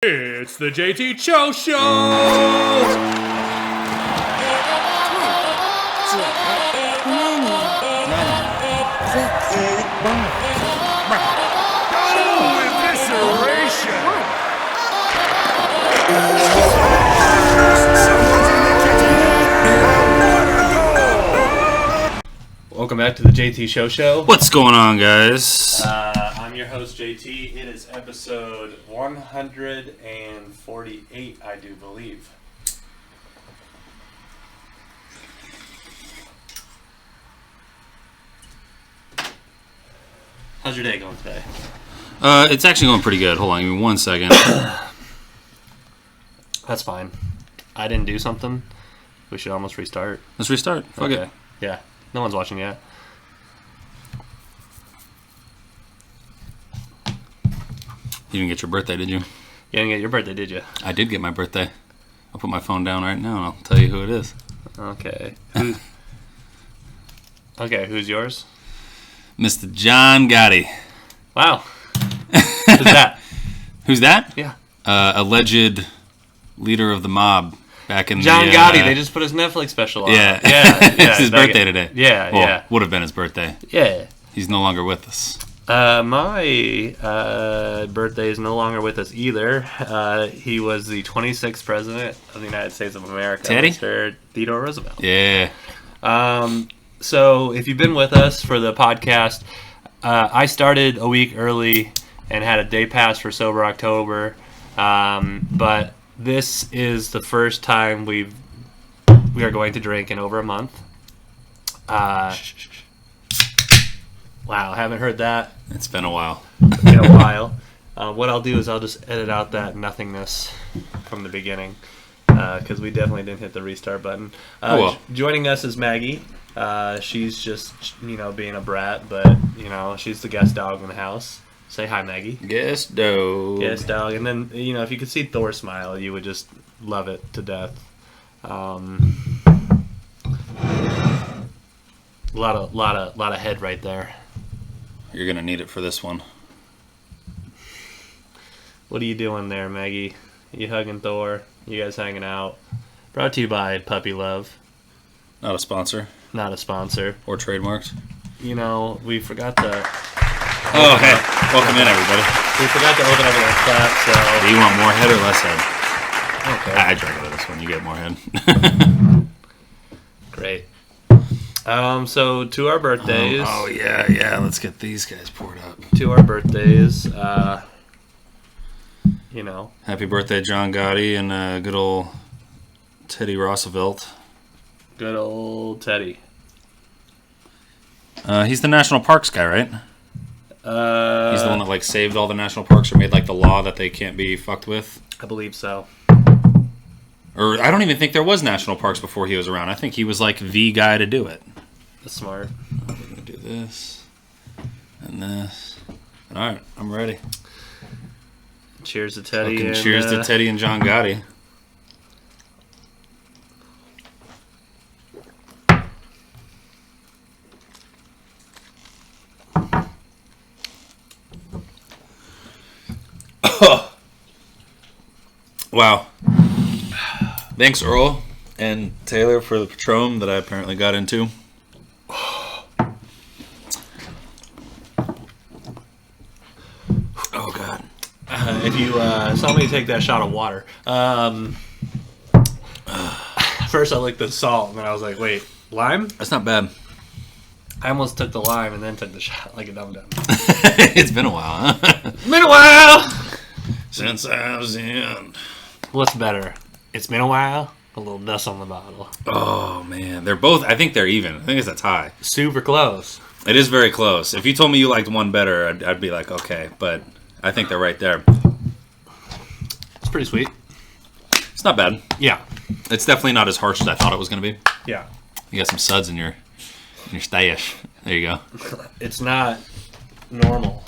It's the JT Cho Show! Welcome back to the JT Show. What's going on, guys? I'm your host, JT. It is episode 148, I do believe. How's your day going today? It's actually going pretty good. Hold on, give me 1 second. That's fine. I didn't do something. We should almost restart. Let's restart. Fuck it. Yeah. No one's watching yet. You didn't get your birthday, did you? You didn't get your birthday, did you? I did get my birthday. I'll put my phone down right now and I'll tell you who it is. Okay. Who's yours? Mr. John Gotti. Wow. Who's that? Who's that? Yeah. Alleged leader of the mob back in John Gotti. They just put his Netflix special on. Yeah. It's his birthday today. Yeah, Would have been his birthday. Yeah. He's no longer with us. My birthday is no longer with us either. He was the 26th president of the United States of America. Teddy? Mr. Theodore Roosevelt. Yeah. So if you've been with us for the podcast, I started a week early and had a day pass for Sober October. But this is the first time we are going to drink in over a month. Wow, haven't heard that. It's been a while. In a while. What I'll do is I'll just edit out that nothingness from the beginning because we definitely didn't hit the restart button. Joining us is Maggie. She's just, being a brat, but, she's the guest dog in the house. Say hi, Maggie. Guest dog. Guest dog. And then, if you could see Thor smile, you would just love it to death. A lot of head right there. You're going to need it for this one. What are you doing there, Maggie? You hugging Thor? You guys hanging out? Brought to you by Puppy Love. Not a sponsor. Not a sponsor. Or trademarked. We forgot to... Oh, hey. Welcome in, everybody. We forgot to open up with a clap, so... Do you want more head or less head? Okay. I drank out of this one. You get more head. Great. So to our birthdays. Oh yeah. Let's get these guys poured up. To our birthdays, Happy birthday, John Gotti and good old Teddy Roosevelt. Good old Teddy. He's the national parks guy, right? He's the one that saved all the national parks or made the law that they can't be fucked with. I believe so. Or I don't even think there was national parks before he was around. I think he was the guy to do it. That's smart. We're gonna do this and this. All right, I'm ready. Cheers to Teddy. Cheers to Teddy and John Gotti. Wow. Thanks, Earl and Taylor, for the Patron that I apparently got into. Oh, God. If you saw me take that shot of water, first I licked the salt, and then I was like, wait, lime? That's not bad. I almost took the lime and then took the shot like a dum-dum. It's been a while, huh? Been a while! Since I was in. What's better? It's been a while. A little dust on the bottle. Oh, man. They're both, I think they're even. I think it's a tie. Super close. It is very close. If you told me you liked one better, I'd be like, okay. But I think they're right there. It's pretty sweet. It's not bad. Yeah. It's definitely not as harsh as I thought it was going to be. Yeah. You got some suds in your stash. There you go. It's not normal.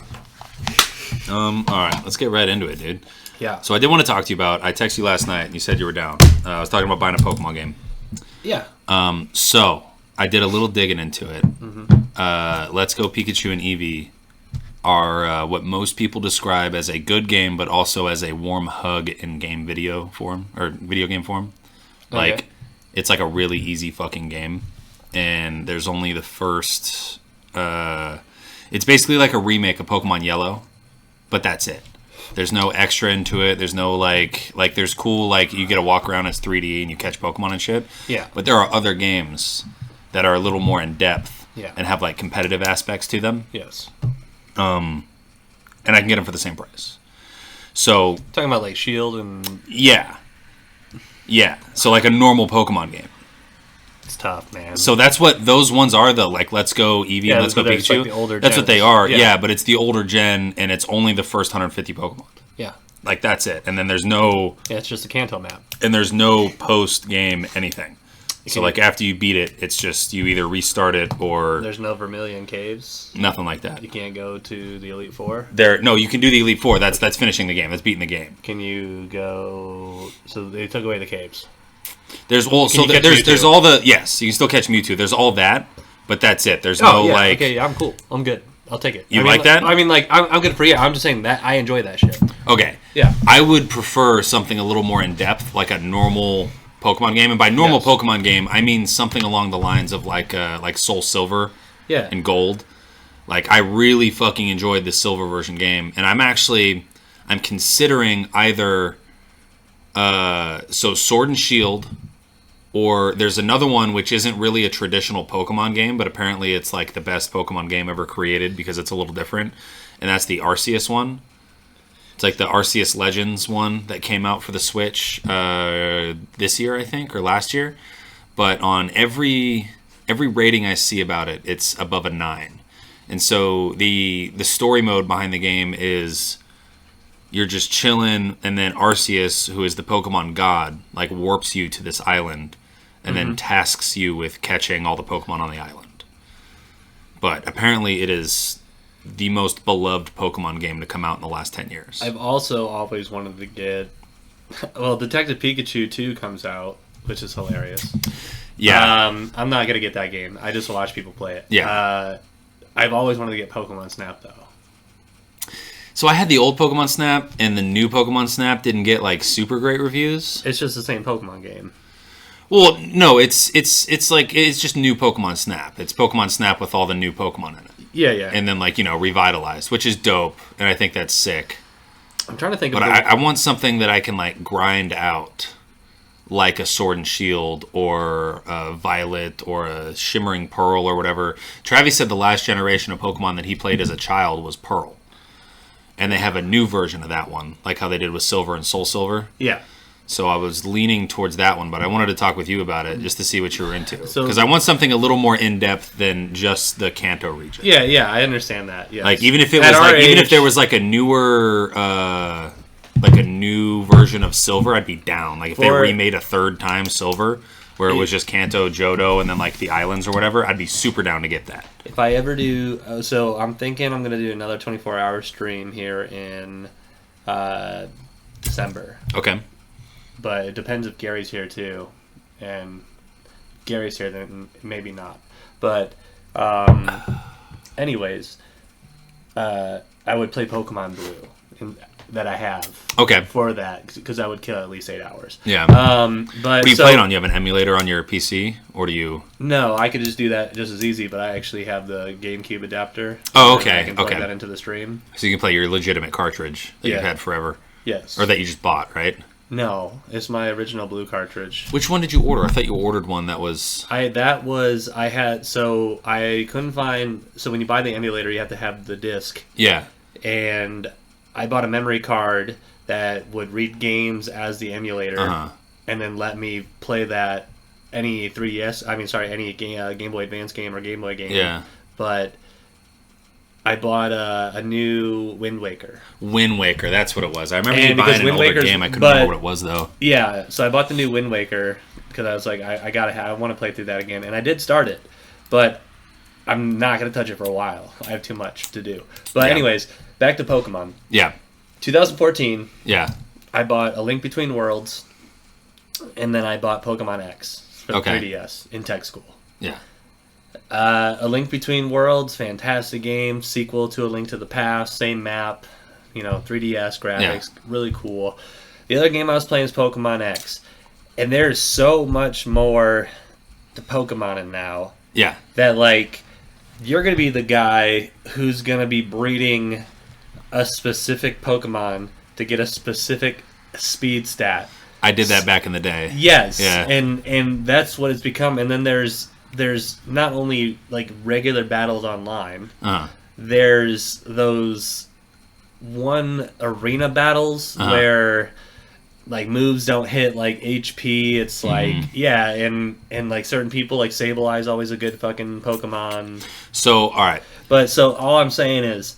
All right. Let's get right into it, dude. Yeah. So I did want to talk to you about, I texted you last night and you said you were down. I was talking about buying a Pokemon game. Yeah. So I did a little digging into it. Mm-hmm. Let's Go Pikachu and Eevee are what most people describe as a good game, but also as a warm hug in game video form or video game form. Like, okay. It's like a really easy fucking game, and there's only the first. It's basically like a remake of Pokemon Yellow, but that's it. There's no extra into it. There's no like there's cool like you get to walk around as 3D and you catch Pokemon and shit. Yeah. But there are other games that are a little more in depth. Yeah. And have like competitive aspects to them. Yes. And I can get them for the same price. So talking about like Shield and yeah. So like a normal Pokemon game. It's tough, man. So that's what those ones are, though. Like Let's Go Eevee and Let's Go Pikachu. Like the older that's gens. What they are. Yeah, but it's the older gen, and it's only the first 150 Pokemon. Yeah. Like that's it, and then there's no. Yeah, it's just a Kanto map. And there's no post game anything. So like after you beat it, it's just you either restart it or there's no Vermilion Caves. Nothing like that. You can't go to the Elite Four. No, you can do the Elite Four. That's finishing the game. That's beating the game. Can you go? So they took away the caves. There's all there's all the yes. You can still catch Mewtwo. There's all that, but that's it. There's like okay. Yeah, I'm cool. I'm good. I'll take it. You like that? I mean, like I'm good for you. I'm just saying that I enjoy that shit. Okay. Yeah. I would prefer something a little more in depth, like a normal Pokemon game, and by normal Pokemon game, I mean something along the lines of like Soul Silver, and Gold. Like I really fucking enjoyed the Silver version game, and I'm considering either Sword and Shield, or there's another one which isn't really a traditional Pokemon game, but apparently it's like the best Pokemon game ever created because it's a little different, and that's the Arceus one. It's like the Arceus Legends one that came out for the Switch this year, I think, or last year. But on every rating I see about it, it's above a 9. And so the story mode behind the game is you're just chilling, and then Arceus, who is the Pokemon god, like warps you to this island, and then tasks you with catching all the Pokemon on the island. But apparently it is the most beloved Pokemon game to come out in the last 10 years. I've also always wanted to get... Well, Detective Pikachu 2 comes out, which is hilarious. Yeah. I'm not going to get that game. I just watch people play it. Yeah. I've always wanted to get Pokemon Snap, though. So I had the old Pokemon Snap, and the new Pokemon Snap didn't get, like, super great reviews. It's just the same Pokemon game. Well, no, it's just new Pokemon Snap. It's Pokemon Snap with all the new Pokemon in it. Yeah. And then, like, revitalized, which is dope, and I think that's sick. I'm trying to think but I want something that I can, like, grind out, like a Sword and Shield, or a Violet, or a Shimmering Pearl, or whatever. Travis said the last generation of Pokemon that he played as a child was Pearl. And they have a new version of that one, like how they did with Silver and Soul Silver. Yeah. So I was leaning towards that one, but I wanted to talk with you about it just to see what you were into. Because I want something a little more in depth than just the Kanto region. Yeah, I understand that. Yes. Like even if there was like a newer, like a new version of Silver, I'd be down. Like if they remade a third time Silver, where it was just Kanto, Johto, and then like the islands or whatever, I'd be super down to get that. If I ever do, so I'm thinking I'm gonna do another 24-hour stream here in December. Okay. But it depends if Gary's here too, and Gary's here, then maybe not. But anyways, I would play Pokemon Blue that I have. Okay. For that, because I would kill at least 8 hours. Yeah. But what do you play it on? You have an emulator on your PC, or do you? No, I could just do that just as easy. But I actually have the GameCube adapter. Oh, okay. I can plug that into the stream. So you can play your legitimate cartridge that you've had forever. Yes. Or that you just bought, right? No, it's my original blue cartridge. Which one did you order? I thought you ordered one that was... I couldn't find... So when you buy the emulator, you have to have the disc. Yeah. And I bought a memory card that would read games as the emulator, and then let me play that any 3DS... any Game Boy Advance game or Game Boy game. Yeah. But... I bought a new Wind Waker. Wind Waker, that's what it was. I remember you buying an older game. I couldn't remember what it was, though. Yeah, so I bought the new Wind Waker because I was like, I want to play through that again. And I did start it, but I'm not going to touch it for a while. I have too much to do. But anyways, back to Pokemon. Yeah. 2014. Yeah. I bought A Link Between Worlds, and then I bought Pokemon X for the 3DS in tech school. Yeah. A Link Between Worlds, fantastic game. Sequel to A Link to the Past, same map, 3DS graphics, really cool. The other game I was playing is Pokemon X, and there's so much more to Pokemon in now. Yeah. That you're gonna be the guy who's gonna be breeding a specific Pokemon to get a specific speed stat. I did that back in the day. Yes. Yeah. And that's what it's become. And then there's not only regular battles online. There's those one arena battles where moves don't hit HP. It's and certain people Sableye's always a good fucking Pokemon. So all right. But so all I'm saying is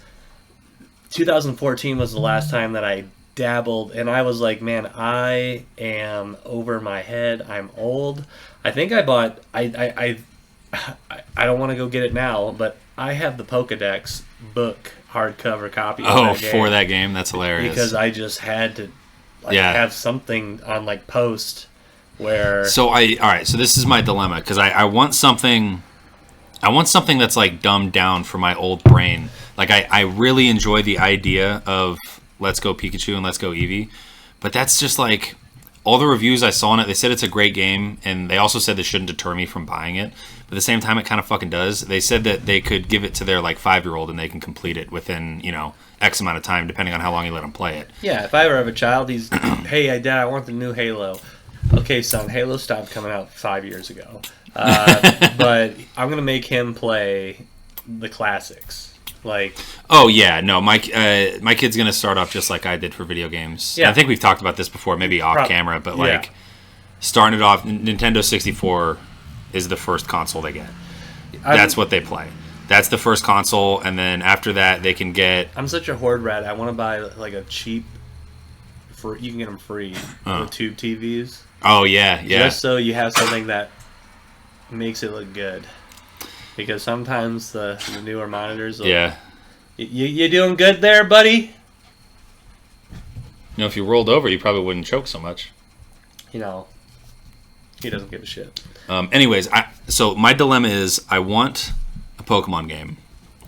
2014 was the last time that I dabbled, and I was like, man, I am over my head. I'm old. I think I bought I don't want to go get it now, but I have the Pokédex book hardcover copy of that game. That's hilarious. Because I just had to have something on post where So this is my dilemma, because I want something that's dumbed down for my old brain. I really enjoy the idea of Let's Go Pikachu and Let's Go Eevee, but that's just all the reviews I saw on it, they said it's a great game, and they also said this shouldn't deter me from buying it, but at the same time it kind of fucking does. They said that they could give it to their 5-year-old and they can complete it within X amount of time, depending on how long you let them play it. Yeah, if I ever have a child, he's hey Dad, I want the new Halo. Okay son, Halo stopped coming out 5 years ago, but I'm gonna make him play the classics. Oh yeah, no, my kid's gonna start off just like I did for video games. Yeah, I think we've talked about this before, maybe off camera, but starting it off, Nintendo 64 is the first console they get. That's what they play. That's the first console, and then after that they can get. I'm such a hoard rat. I want to buy a cheap. You can get them free with tube TVs. Oh yeah. Just so you have something that makes it look good. Because sometimes the newer monitors will... Yeah. You doing good there, buddy? If you rolled over, you probably wouldn't choke so much. He doesn't give a shit. Anyways, so my dilemma is I want a Pokemon game.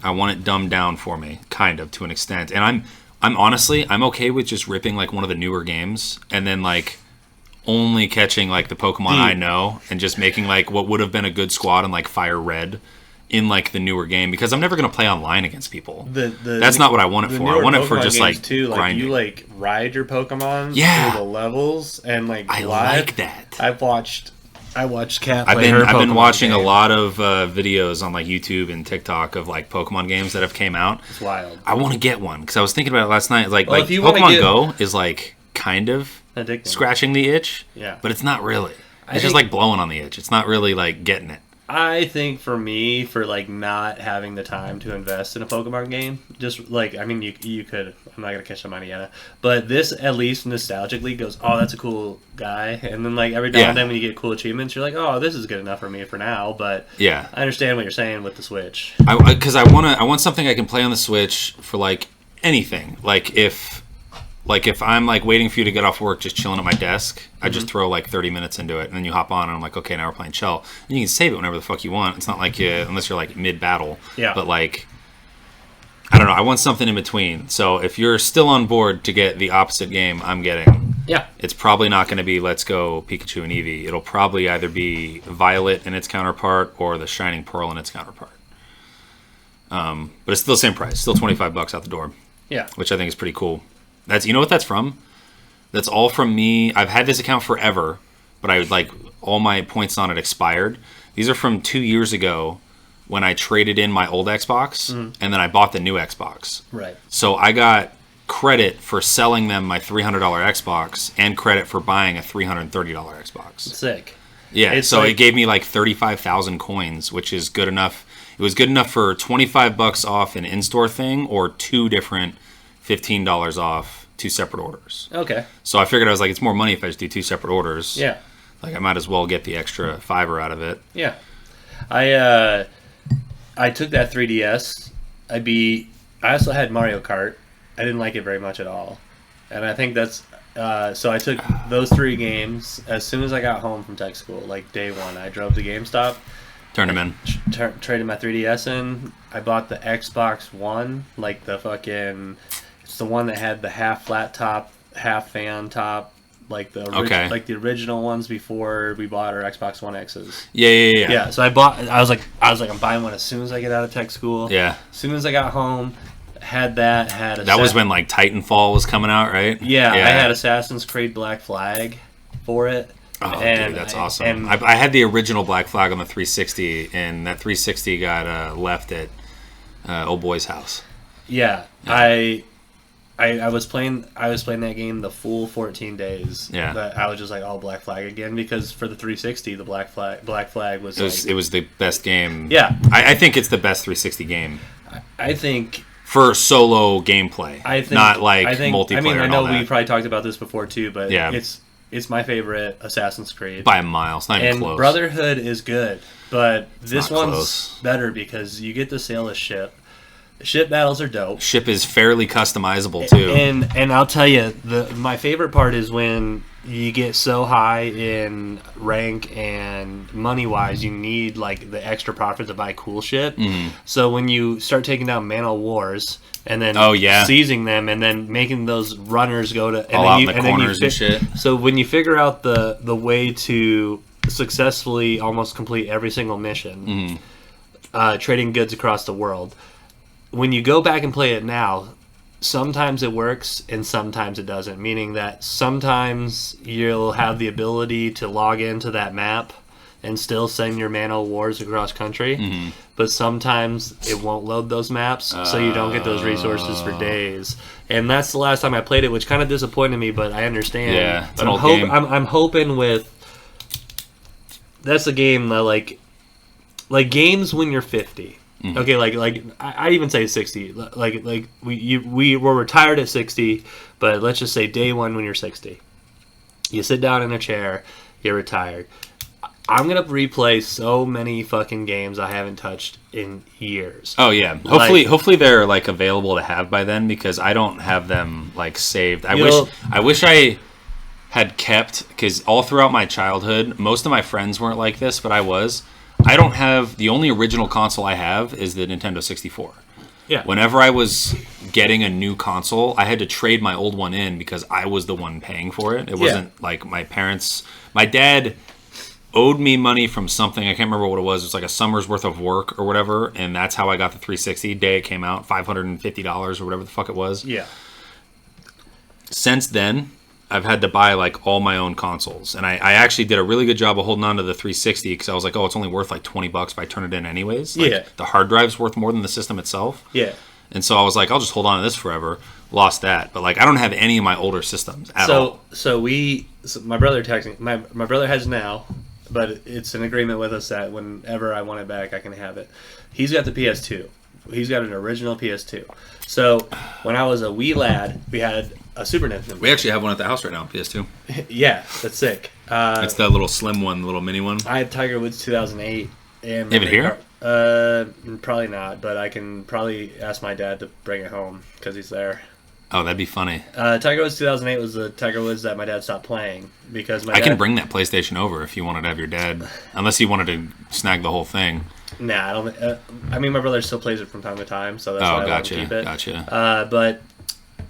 I want it dumbed down for me, kind of, to an extent. And I'm honestly, I'm okay with just ripping one of the newer games and then only catching the Pokemon I know and just making what would have been a good squad in Fire Red in the newer game, because I'm never going to play online against people. That's not what I want it for. I want it for just grinding. You ride your Pokemon through the levels and I like that. I watched Kat I've play her been Pokemon watching game. a lot of videos on YouTube and TikTok of Pokemon games that have came out. It's wild. I want to get one because I was thinking about it last night. If you Pokemon Go is kind of addicting. Scratching the itch, but it's not really. It's just blowing on the itch. It's not really getting it. I think for me, for not having the time to invest in a Pokemon game, just you could. I'm not gonna catch the money yet, but this at least nostalgically goes, oh, that's a cool guy, and then every now and then when you get cool achievements, you're like, oh, this is good enough for me for now. But I understand what you're saying with the Switch. Because I want something I can play on the Switch for anything. If I'm waiting for you to get off work, just chilling at my desk, I just throw 30 minutes into it, and then you hop on, and I'm like, okay, now we're playing Chell. And you can save it whenever the fuck you want. It's not unless you're mid battle. Yeah. But I don't know. I want something in between. So if you're still on board to get the opposite game I'm getting, it's probably not going to be Let's Go Pikachu and Eevee. It'll probably either be Violet and its counterpart or the Shining Pearl and its counterpart. But it's still the same price, still $25 out the door. Yeah. Which I think is pretty cool. You know what that's from? That's all from me. I've had this account forever, but all my points on it expired. These are from 2 years ago when I traded in my old Xbox and then I bought the new Xbox. Right. So I got credit for selling them my $300 Xbox and credit for buying a $330 Xbox. Sick. Yeah, it gave me 35,000 coins, which is good enough. It was good enough for $25 off an in-store thing or two different $15 off 2 separate orders. Okay. So I figured it's more money if I just do 2 separate orders. Yeah. I might as well get the extra $5 out of it. Yeah. I took that 3DS. I also had Mario Kart. I didn't like it very much at all. And I think that's so I took those 3 games as soon as I got home from tech school, day one. I drove to GameStop, Turn them in. Traded my 3DS in. I bought the Xbox One, like the fucking. It's the one that had the half flat top, half fan top, like the like the original ones before we bought our Xbox One X's. Yeah. Yeah. So I was like, I'm buying one as soon as I get out of tech school. Yeah. As soon as I got home, had that. That was when like Titanfall was coming out, right? Yeah. I had Assassin's Creed Black Flag for it. Oh, dude, that's awesome. I had the original Black Flag on the 360, and that 360 got left at old boy's house. Yeah. I was playing that game the full 14 days. Yeah. But I was just like, oh, Black Flag again, because for the 360, the Black Flag was it was the best game. Yeah. I think it's the best 360 game. I think for solo gameplay, not like multiplayer. I mean, I and know all that. we probably talked about this before too, but yeah. It's my favorite Assassin's Creed by a mile. It's not even close. Brotherhood is good, but this one's close. better because you get to sail a ship. Ship battles are dope. Ship is fairly customizable too. And I'll tell you, my favorite part is when you get so high in rank and money wise, you need like the extra profit to buy cool shit. Mm-hmm. So when you start taking down Man of Wars and then seizing them and then making those runners go to all out in the corners and shit. So when you figure out the way to successfully almost complete every single mission, trading goods across the world. When you go back and play it now, sometimes it works and sometimes it doesn't. Meaning that sometimes you'll have the ability to log into that map and still send your Man of Wars across country, but sometimes it won't load those maps, so you don't get those resources for days. And that's the last time I played it, which kind of disappointed me, but I understand. Yeah, it's but I'm hoping with that's a game that like games when you're 50. Okay, like I even say 60. Like we were retired at 60, but let's just say day one when you're 60. You sit down in a chair, you're retired. I'm gonna replay so many fucking games I haven't touched in years. Oh yeah, hopefully they're like available to have by then, because I don't have them like saved. I wish I had kept, because all throughout my childhood, most of my friends weren't like this, but I was. I don't have, the only original console I have is the Nintendo 64. Yeah. Whenever I was getting a new console, I had to trade my old one in because I was the one paying for it. It wasn't like my parents. My dad owed me money from something. I can't remember what it was. It was like a summer's worth of work or whatever, and that's how I got the 360. Day it came out, $550 or whatever the fuck it was. Yeah. Since then, I've had to buy like all my own consoles, and I actually did a really good job of holding on to the 360 because I was like, oh, it's only worth like $20 if I turn it in anyways. Like, the hard drive's worth more than the system itself. Yeah. And so I was like, I'll just hold on to this forever. Lost that, but like I don't have any of my older systems at all. So my brother texted me. My brother has now, but it's an agreement with us that whenever I want it back, I can have it. He's got the PS2. He's got an original PS2. So when I was a wee lad, we had a Super Nintendo. We actually have one at the house right now, PS2. Yeah, that's sick. It's the little slim one, the little mini one. I have Tiger Woods 2008. And you have it here? Probably not, but I can probably ask my dad to bring it home because he's there. Oh, that'd be funny. Tiger Woods 2008 was the Tiger Woods that my dad stopped playing because I can bring that PlayStation over if you wanted to have your dad, unless you wanted to snag the whole thing. Nah, I don't. I mean, my brother still plays it from time to time, so that's why I want to keep it. Gotcha. But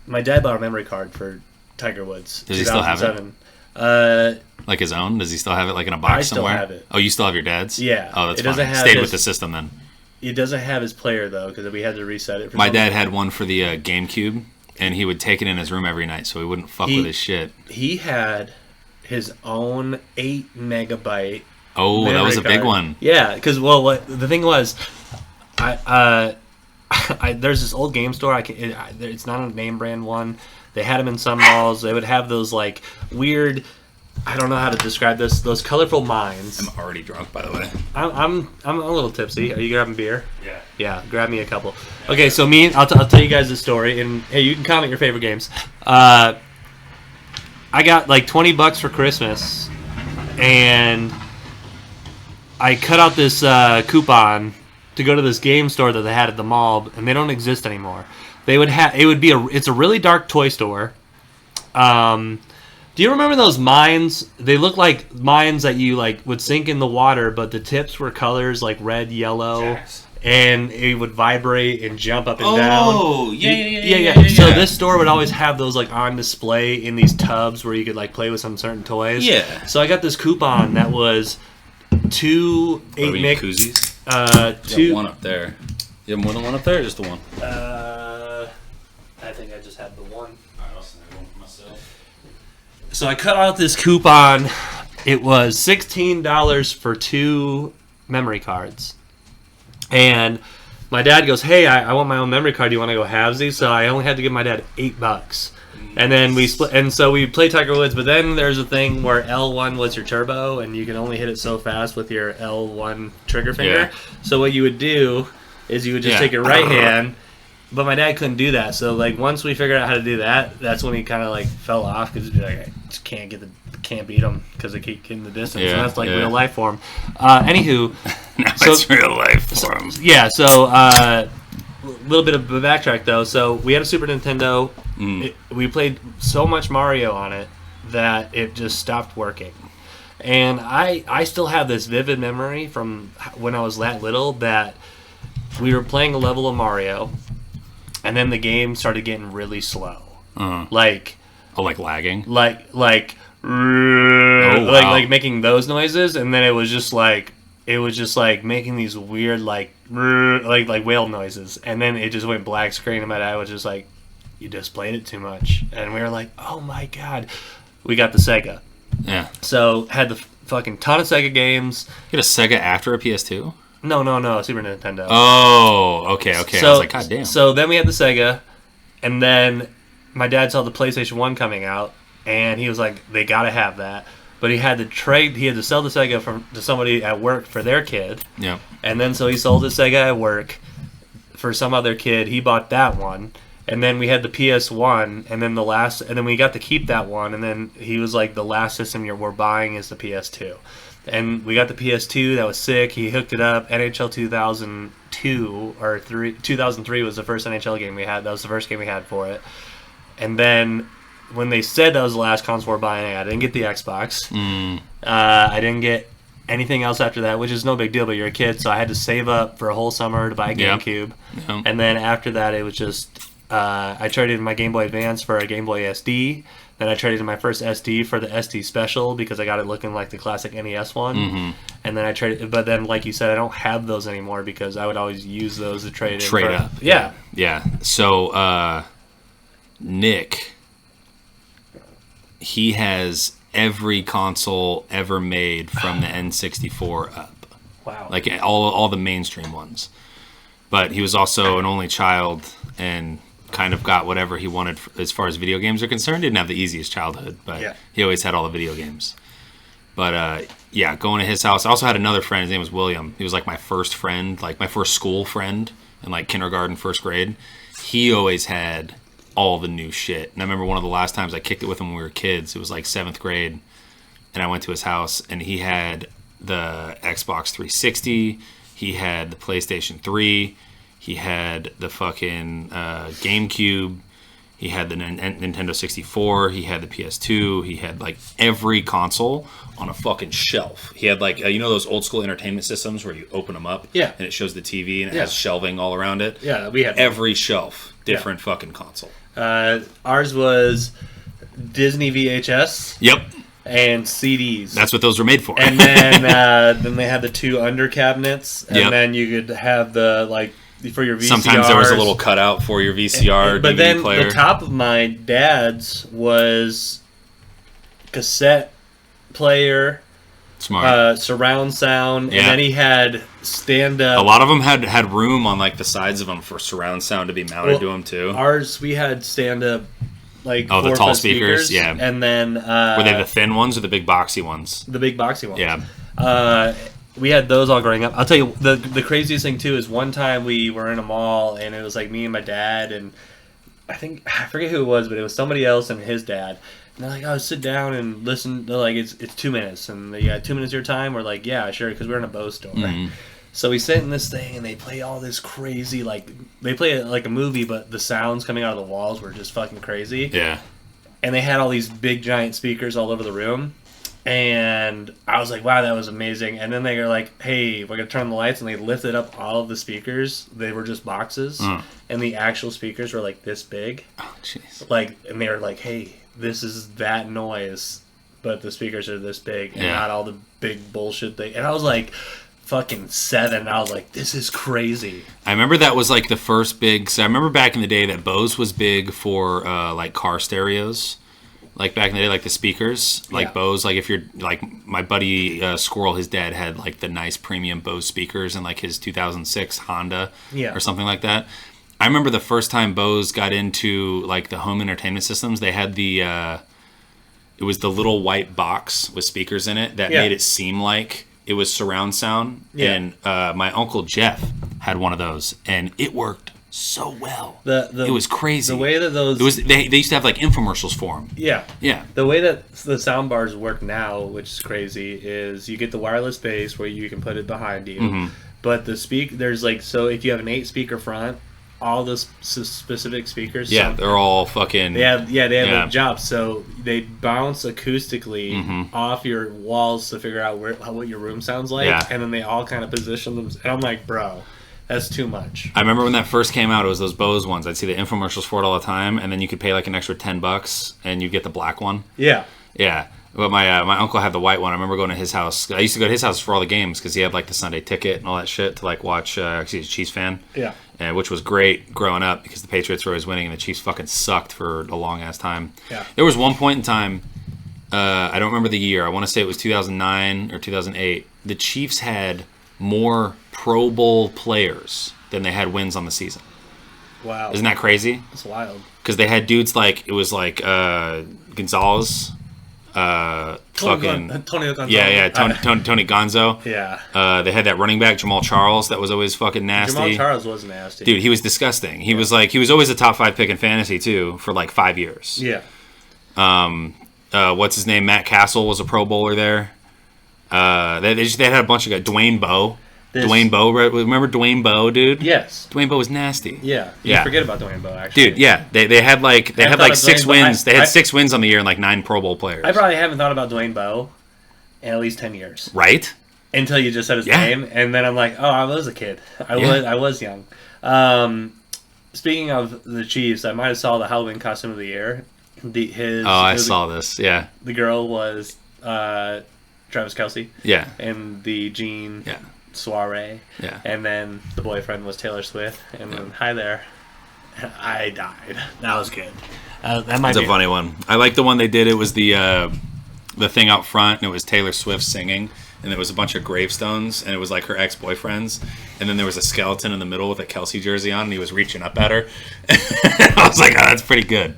my dad bought a memory card for Tiger Woods. Does he still have it? Like his own? Does he still have it like in a box somewhere? I still have it. Oh, you still have your dad's? Yeah. Oh, that's fine. Stayed with the system then. It doesn't have his player though, because we had to reset it. My dad had one for the GameCube, and he would take it in his room every night so he wouldn't fuck with his shit. He had his own 8 megabyte. Oh, that was a big one. Yeah, because what the thing was, there's this old game store. It's not a name brand one. They had them in some malls. They would have those like weird. I don't know how to describe this. Those colorful mines. I'm already drunk, by the way. I'm a little tipsy. Are you grabbing beer? Yeah. Yeah, grab me a couple. Okay, so I'll tell you guys the story, and hey, you can comment your favorite games. I got like $20 for Christmas, and I cut out this coupon to go to this game store that they had at the mall, and they don't exist anymore. It's a really dark toy store. Do you remember those mines? They look like mines that you like would sink in the water, but the tips were colors like red, yellow, and it would vibrate and jump up and down. Oh, yeah. So this store would always have those like on display in these tubs where you could like play with some certain toys. Yeah. So I got this coupon that was 2 8-mix koozies. Two. One up there. You have more than one up there, or just the one? I think I just have the one. Alright, I'll send one for myself. So I cut out this coupon. It was $16 for 2 memory cards. And my dad goes, hey, I want my own memory card. Do you want to go halvesies? So I only had to give my dad $8. And then we split, and so we played Tiger Woods. But then there's a thing where L1 was your turbo, and you can only hit it so fast with your L1 trigger finger. Yeah. So what you would do is you would just take your right hand. But my dad couldn't do that. So like once we figured out how to do that, that's when he kind of like fell off because he'd be like, I just can't beat them because they keep getting the distance. Yeah, and that's like real life for him. Anywho, it's real life for him. Yeah. So a little bit of a backtrack though. So we had a Super Nintendo. We played so much Mario on it that it just stopped working. And I still have this vivid memory from when I was that little that we were playing a level of Mario. And then the game started getting really slow, like lagging, like making those noises, and then it was just like making these weird like whale noises, and then it just went black screen, and my dad was just like, "You just played it too much," and we were like, "Oh my god!" We got the Sega, so had the fucking ton of Sega games. You had a Sega after a PS2? No, Super Nintendo. Oh, okay. So, I was like, God damn. So then we had the Sega, and then my dad saw the PlayStation 1 coming out, and he was like, they gotta have that. But he had to sell the Sega to somebody at work for their kid. Yeah. And then so he sold the Sega at work for some other kid. He bought that one. And then we had the PS1, and then we got to keep that one, and then he was like, the last system we're buying is the PS2. And we got the PS2. That was sick. He hooked it up. NHL 2002 or 2003 was the first NHL game we had. That was the first game we had for it. And then when they said that was the last console we're buying, I didn't get the Xbox. I didn't get anything else after that, which is no big deal, but you're a kid, so I had to save up for a whole summer to buy a GameCube. Yep. And then after that, it was just I traded in my Game Boy Advance for a Game Boy SD. Then I traded in my first SD for the SD Special because I got it looking like the classic NES one. And then I traded, but then like you said, I don't have those anymore because I would always use those to trade up. Yeah. So Nick, he has every console ever made from the N64 up. Wow. Like all the mainstream ones. But he was also an only child and kind of got whatever he wanted as far as video games are concerned. Didn't have the easiest childhood, but he always had all the video games. But going to his house. I also had another friend. His name was William. He was like my first friend, like my first school friend in like kindergarten, first grade. He always had all the new shit. And I remember one of the last times I kicked it with him when we were kids. It was like 7th grade, and I went to his house, and he had the Xbox 360. He had the PlayStation 3. He had the fucking GameCube. He had the Nintendo 64. He had the PS2. He had like every console on a fucking shelf. He had like you know those old school entertainment systems where you open them up, and it shows the TV and it has shelving all around it. Yeah, we had every shelf, different fucking console. Ours was Disney VHS. Yep. And CDs. That's what those were made for. And then then they had the 2 under cabinets, and then you could have the like. For your VCRs. Sometimes there was a little cutout for your VCR but DVD then player. The top of my dad's was cassette player, smart surround sound, and then he had stand up. A lot of them had room on like the sides of them for surround sound to be mounted to them too. Ours, we had stand up like the tall speakers, and then were they the thin ones or the big boxy ones? The big boxy ones. Yeah. We had those all growing up. I'll tell you, the craziest thing, too, is one time we were in a mall, and it was, like, me and my dad, and I forget who it was, but it was somebody else and his dad. And they're like, oh, sit down and listen. They're like, it's 2 minutes. And they got 2 minutes of your time? We're like, yeah, sure, because we're in a Bose store. Mm-hmm. So we sit in this thing, and they play all this crazy, like, they play it like a movie, but the sounds coming out of the walls were just fucking crazy. Yeah. and they had all these big giant speakers all over the room. And I was like, wow, that was amazing. And then they were like, hey, we're going to turn on the lights. And they lifted up all of the speakers. They were just boxes. And the actual speakers were like this big. Oh, jeez. Like, and they were like, hey, this is that noise, but the speakers are this big and not all the big bullshit thing. And I was like, fucking 7. And I was like, this is crazy. I remember that was like the first big. So I remember back in the day that Bose was big for like car stereos. Like back in the day, like the speakers, like Bose. Like if you're like my buddy Squirrel, his dad had like the nice premium Bose speakers in like his 2006 Honda or something like that. I remember the first time Bose got into like the home entertainment systems. They had the it was the little white box with speakers in it that made it seem like it was surround sound. And my uncle Jeff had one of those, and it worked so well. It was crazy. The way that those... They used to have like infomercials for them. Yeah. The way that the sound bars work now, which is crazy, is you get the wireless base where you can put it behind you. But there's like, so if you have an 8-speaker front, all the specific speakers... Yeah, they're all fucking... They have like jobs. So they bounce acoustically off your walls to figure out what your room sounds like. Yeah. And then they all kind of position them. And I'm like, bro... That's too much. I remember when that first came out, it was those Bose ones. I'd see the infomercials for it all the time, and then you could pay like an extra $10 and you get the black one. Yeah. But my uncle had the white one. I remember going to his house. I used to go to his house for all the games because he had like the Sunday ticket and all that shit to like watch. Actually, he's a Chiefs fan. Yeah. And which was great growing up because the Patriots were always winning and the Chiefs fucking sucked for a long ass time. Yeah. There was one point in time, I don't remember the year. I want to say it was 2009 or 2008. The Chiefs had more Pro Bowl players than they had wins on the season. Wow. Isn't that crazy? That's wild. Because they had dudes like, it was like Gonzalez, Tony Gonzo. Tony Gonzo. Yeah. They had that running back, Jamal Charles, that was always fucking nasty. Jamal Charles was nasty. Dude, he was disgusting. He was always a top 5 pick in fantasy, too, for like 5 years. Yeah. What's his name? Matt Castle was a Pro Bowler there. They had a bunch of guys. Dwayne Bowe. Remember Dwayne Bowe, dude? Yes. Dwayne Bowe was nasty. Yeah. You forget about Dwayne Bowe, actually. Dude, yeah. They had like 6 wins. They had 6 wins on the year and like 9 Pro Bowl players. I probably haven't thought about Dwayne Bowe in at least 10 years. Right? Until you just said his name, and then I'm like, oh, I was a kid. I was young. Speaking of the Chiefs, I might have saw the Halloween costume of the year. I saw this. Yeah. The girl was Travis Kelce. Yeah. And the Jean soiree. Yeah. And then the boyfriend was Taylor Swift. And then, hi there. I died. That was good. That might be a funny one. I like the one they did. It was the thing out front, and it was Taylor Swift singing. And there was a bunch of gravestones, and it was like her ex-boyfriends. And then there was a skeleton in the middle with a Kelce jersey on, and he was reaching up at her. I was like, oh, that's pretty good.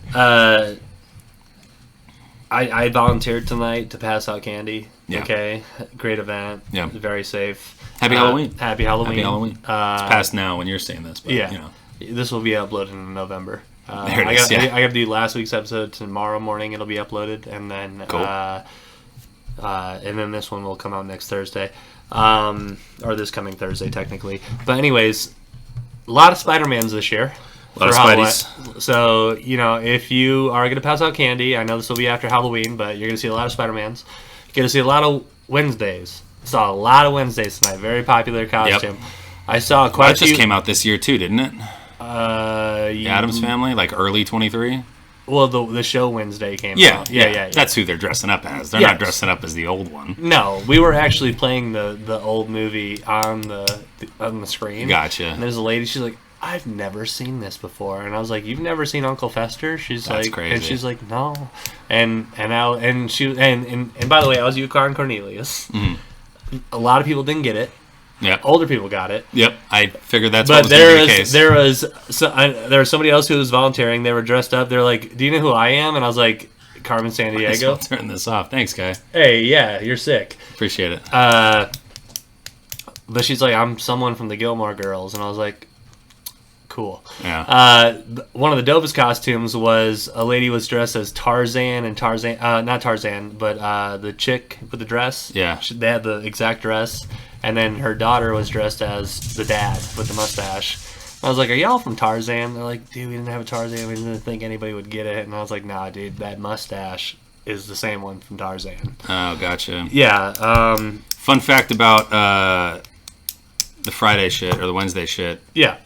I volunteered tonight to pass out candy. Yeah. Okay. Great event. Yeah. Very safe. Happy Halloween. Happy Halloween. Happy Halloween. It's past now when you're seeing this. But, yeah. You know. This will be uploaded in November. There it is, I got to do last week's episode tomorrow morning. It'll be uploaded. And then cool. And then this one will come out next Thursday. Or this coming Thursday, technically. But anyways, a lot of Spider-Mans this year. A lot of Spideys. So, if you are going to pass out candy, I know this will be after Halloween, but you're going to see a lot of Spider-Mans. You're going to see a lot of Wednesdays. Saw a lot of Wednesdays tonight. Very popular costume. Yep. I saw quite a few. That just came out this year, too, didn't it? The Addams Family, like early 23? Well, the show Wednesday came out. Yeah. That's who they're dressing up as. They're not dressing up as the old one. No, we were actually playing the old movie on the screen. Gotcha. And there's a lady, she's like, I've never seen this before. And I was like, you've never seen Uncle Fester? That's like, crazy. And she's like, no. And by the way, I was Yukon Cornelius. Mm-hmm. A lot of people didn't get it. Yeah. Older people got it. Yep. I figured that's what was going to be the case. There was somebody else who was volunteering. They were dressed up. They're like, do you know who I am? And I was like, Carmen Sandiego. I'll turn this off. Thanks, guy. Hey, yeah, you're sick. Appreciate it. But she's like, I'm someone from the Gilmore Girls. And I was like, cool. Yeah. One of the dopest costumes was a lady was dressed as Tarzan and not Tarzan, but the chick with the dress. Yeah. They had the exact dress. And then her daughter was dressed as the dad with the mustache. I was like, are y'all from Tarzan? They're like, dude, we didn't have a Tarzan. We didn't think anybody would get it. And I was like, nah, dude, that mustache is the same one from Tarzan. Oh, gotcha. Yeah. Fun fact about the Friday shit or the Wednesday shit. Yeah.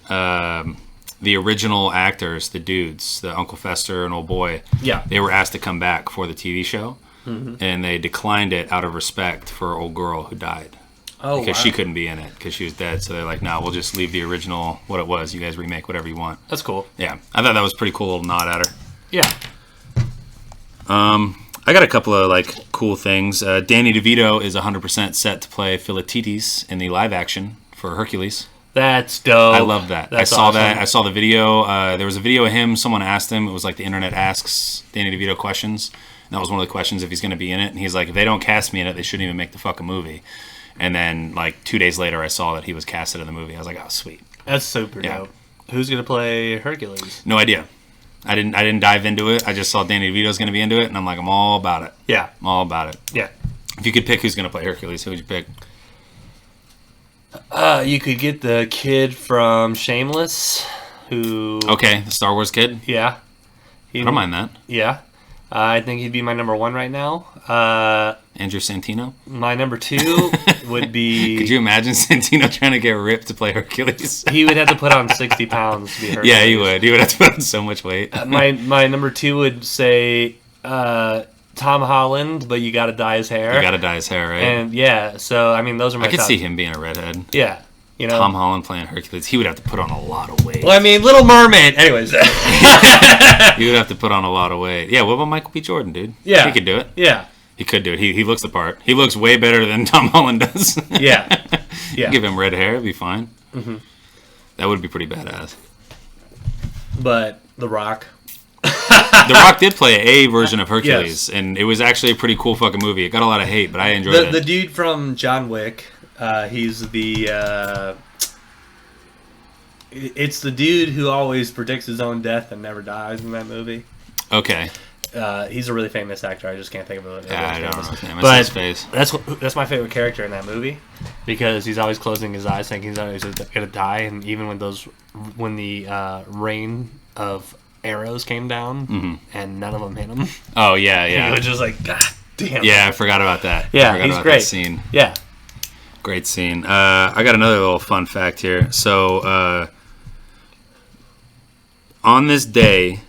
The original actors, the dudes, the Uncle Fester and Old Boy, yeah, they were asked to come back for the TV show, and they declined it out of respect for Old Girl who died. Oh, because wow. she couldn't be in it because she was dead. So they're like, "No, we'll just leave the original what it was. You guys remake whatever you want." That's cool. Yeah, I thought that was a pretty cool little nod at her. Yeah. I got a couple of like cool things. Danny DeVito is 100% set to play Philoctetes in the live action for Hercules. That's dope. I love that. That's I saw awesome. that. I saw the video. There was a video of him. Someone asked him. It was like the internet asks Danny DeVito questions. And that was one of the questions if he's going to be in it. And he's like, if they don't cast me in it, they shouldn't even make the fucking movie. And then like 2 days later, I saw that he was casted in the movie. I was like, oh, sweet. That's super dope. Who's gonna play Hercules? No idea. I didn't dive into it. I just saw Danny DeVito's going to be into it, and I'm like, I'm all about it. Yeah. I'm all about it. Yeah. If you could pick who's going to play Hercules, who would you pick? You could get the kid from Shameless, who. Okay, the Star Wars kid. Yeah. I don't mind that. Yeah. I think he'd be my number one right now. Andrew Santino. My number two would be. Could you imagine Santino trying to get ripped to play Hercules? He would have to put on 60 pounds to be Hercules. Yeah, he would. He would have to put on so much weight. My number two would say Tom Holland, but you got to dye his hair. You got to dye his hair, right? And yeah, so I mean, those are my. I could top. see him being a redhead. Yeah. You know? Tom Holland playing Hercules, he would have to put on a lot of weight. Well, I mean, Little Mermaid. Anyways. He would have to put on a lot of weight. Yeah, what about Michael B. Jordan, dude? Yeah. He could do it. Yeah. He could do it. He looks the part. He looks way better than Tom Holland does. Yeah. Yeah. Give him red hair, it'd be fine. Mm-hmm. That would be pretty badass. But The Rock. The Rock did play a version of Hercules, Yes. and it was actually a pretty cool fucking movie. It got a lot of hate, but I enjoyed it. The dude from John Wick, he's the... it's the dude who always predicts his own death and never dies in that movie. Okay. He's a really famous actor. I just can't think of it. Yeah, I don't know his name. I But see his face. that's my favorite character in that movie because he's always closing his eyes, thinking he's always gonna die. And even when the rain of arrows came down and none of them hit him. Oh yeah, yeah. He was just like, God damn. Yeah, I forgot about that. Yeah, he's great. That scene. Yeah. Great scene. I got another little fun fact here. So, on this day,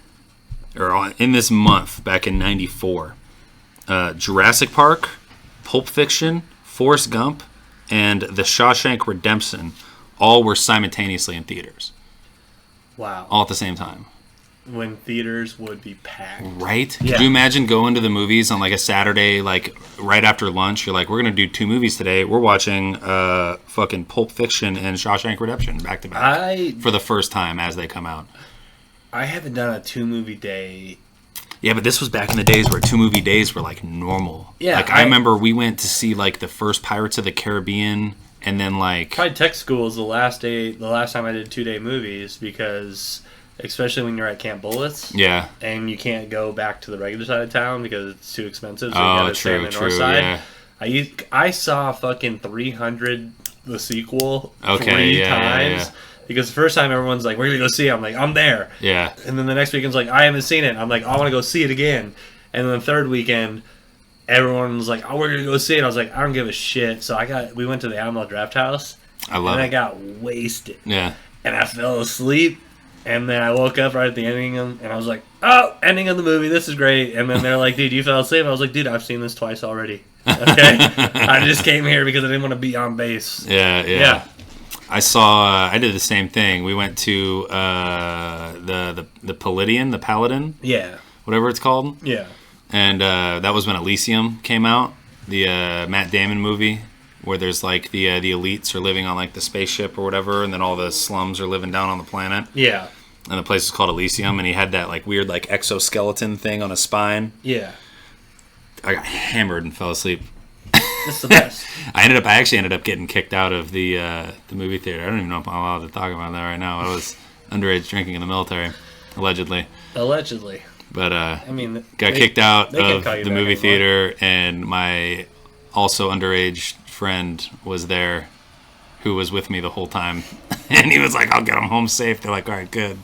in this month, back in '94, Jurassic Park, Pulp Fiction, Forrest Gump, and The Shawshank Redemption all were simultaneously in theaters. Wow. All at the same time. When theaters would be packed. Right? Yeah. Could you imagine going to the movies on like a Saturday, like right after lunch? You're like, we're going to do 2 movies today. We're watching fucking Pulp Fiction and Shawshank Redemption back to back for the first time as they come out. I haven't done a 2-movie day. Yeah, but this was back in the days where 2-movie days were like normal. Yeah. Like I remember we went to see like the first Pirates of the Caribbean and then like... Probably tech school is the last time I did 2-day movies because... Especially when you're at Camp Bullets. Yeah. And you can't go back to the regular side of town because it's too expensive. So you gotta stay on the north side. Yeah. I saw fucking 300, the sequel, Okay, 3 yeah, times. yeah. Because the first time everyone's like, we're going to go see it. I'm like, I'm there. Yeah. And then the next weekend's like, I haven't seen it. I'm like, I want to go see it again. And then the third weekend, everyone's like, oh, we're going to go see it. I was like, I don't give a shit. So we went to the Alamo Draft House. I love and it. I got wasted. Yeah. And I fell asleep. And then I woke up right at the ending, and I was like, oh, ending of the movie, this is great. And then they're like, dude, you fell asleep? I was like, dude, I've seen this twice already. Okay? I just came here because I didn't want to be on base. Yeah. I did the same thing. We went to the Palladium, the Paladin. Yeah. Whatever it's called. Yeah. And that was when Elysium came out, the Matt Damon movie, where there's like the elites are living on like the spaceship or whatever, and then all the slums are living down on the planet. Yeah. And the place is called Elysium, and he had that like weird like exoskeleton thing on his spine. Yeah. I got hammered and fell asleep. That's the best. I actually ended up getting kicked out of the movie theater. I don't even know if I'm allowed to talk about that right now. I was underage drinking in the military, allegedly. But I mean, got kicked out of the movie theater, and my also underage friend was there, who was with me the whole time. And he was like, I'll get him home safe. They're like, all right, good.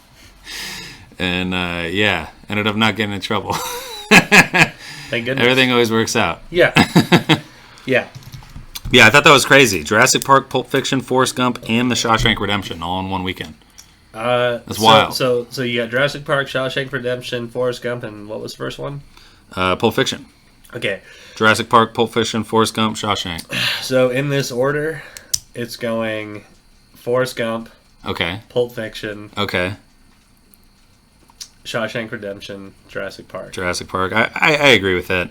And, ended up not getting in trouble. Thank goodness. Everything always works out. Yeah. Yeah. Yeah, I thought that was crazy. Jurassic Park, Pulp Fiction, Forrest Gump, and The Shawshank Redemption all in one weekend. That's wild. So you got Jurassic Park, Shawshank Redemption, Forrest Gump, and what was the first one? Pulp Fiction. Okay. Jurassic Park, Pulp Fiction, Forrest Gump, Shawshank. So in this order, it's going Forrest Gump. Okay. Pulp Fiction. Okay. Shawshank Redemption, Jurassic Park. Jurassic Park. I agree with that.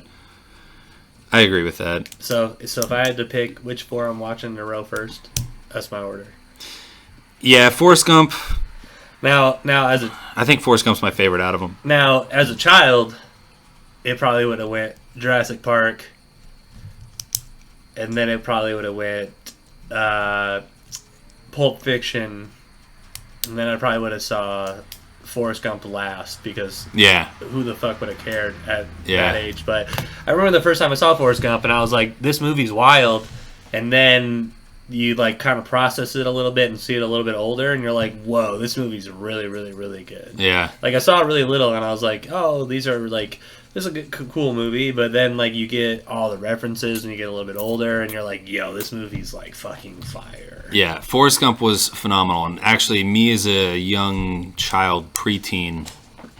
I agree with that. So if I had to pick which four I'm watching in a row first, that's my order. Yeah, Forrest Gump. Now I think Forrest Gump's my favorite out of them. Now, as a child, it probably would have went Jurassic Park, and then it probably would have went Pulp Fiction, and then I probably would have saw Forrest Gump last, because who the fuck would have cared at that age? But I remember the first time I saw Forrest Gump, and I was like, this movie's wild, and then you like kind of process it a little bit and see it a little bit older, and you're like, whoa, this movie's really, really, really good. Yeah. Like, I saw it really little, and I was like, oh, this is a good, cool movie, but then, like, you get all the references, and you get a little bit older, and you're like, yo, this movie's, like, fucking fire. Yeah, Forrest Gump was phenomenal, and actually, me as a young child, preteen,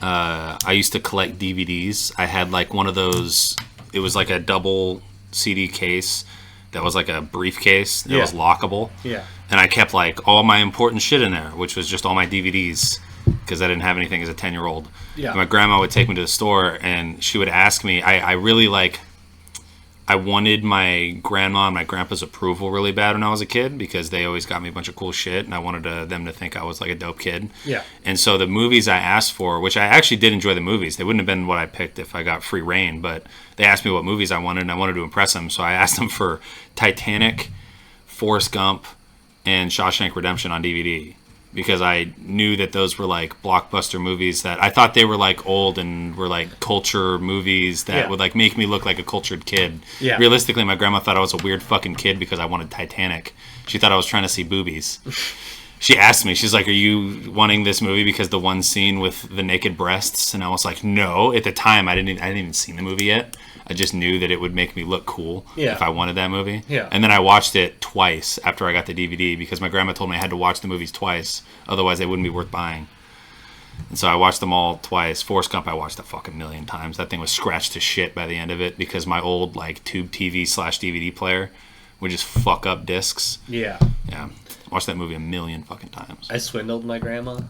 I used to collect DVDs. I had, like, one of those, it was like a double CD case that was like a briefcase that was lockable. Yeah. And I kept like all my important shit in there, which was just all my DVDs, because I didn't have anything as a 10-year-old. Yeah. And my grandma would take me to the store, and she would ask me, I really like, I wanted my grandma and my grandpa's approval really bad when I was a kid, because they always got me a bunch of cool shit, and I wanted them to think I was like a dope kid. Yeah. And so the movies I asked for, which I actually did enjoy the movies, they wouldn't have been what I picked if I got free reign, but they asked me what movies I wanted, and I wanted to impress them, so I asked them for Titanic, Forrest Gump, and Shawshank Redemption on DVD, because I knew that those were like blockbuster movies that I thought they were like old and were like culture movies that would like make me look like a cultured kid. Yeah. Realistically, my grandma thought I was a weird fucking kid because I wanted Titanic. She thought I was trying to see boobies. She asked me, she's like, are you wanting this movie because the one scene with the naked breasts? And I was like, no. At the time, I hadn't even seen the movie yet. I just knew that it would make me look cool if I wanted that movie. Yeah. And then I watched it twice after I got the DVD, because my grandma told me I had to watch the movies twice, otherwise they wouldn't be worth buying. And so I watched them all twice. Forrest Gump I watched a fucking million times. That thing was scratched to shit by the end of it, because my old like tube TV/DVD player would just fuck up discs. Yeah. Yeah. Watched that movie a million fucking times. I swindled my grandma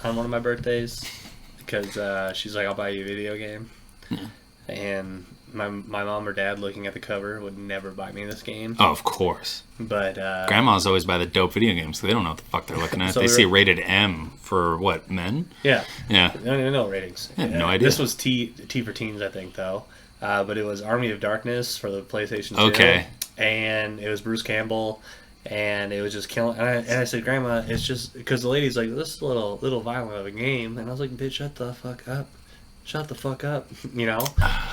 on one of my birthdays, because she's like, I'll buy you a video game. Yeah. And my mom or dad, looking at the cover, would never buy me this game. Oh, of course. But grandmas always buy the dope video games, so they don't know what the fuck they're looking at. So they see rated M for what, men? Yeah. Yeah. I don't even know ratings. I have no idea. This was T for teens, I think, though. But it was Army of Darkness for the PlayStation 2. Okay. And it was Bruce Campbell, and it was just killing. And I said, Grandma, it's just because the lady's like, this is a little violent of a game, and I was like, bitch, shut the fuck up. Shut the fuck up. You know,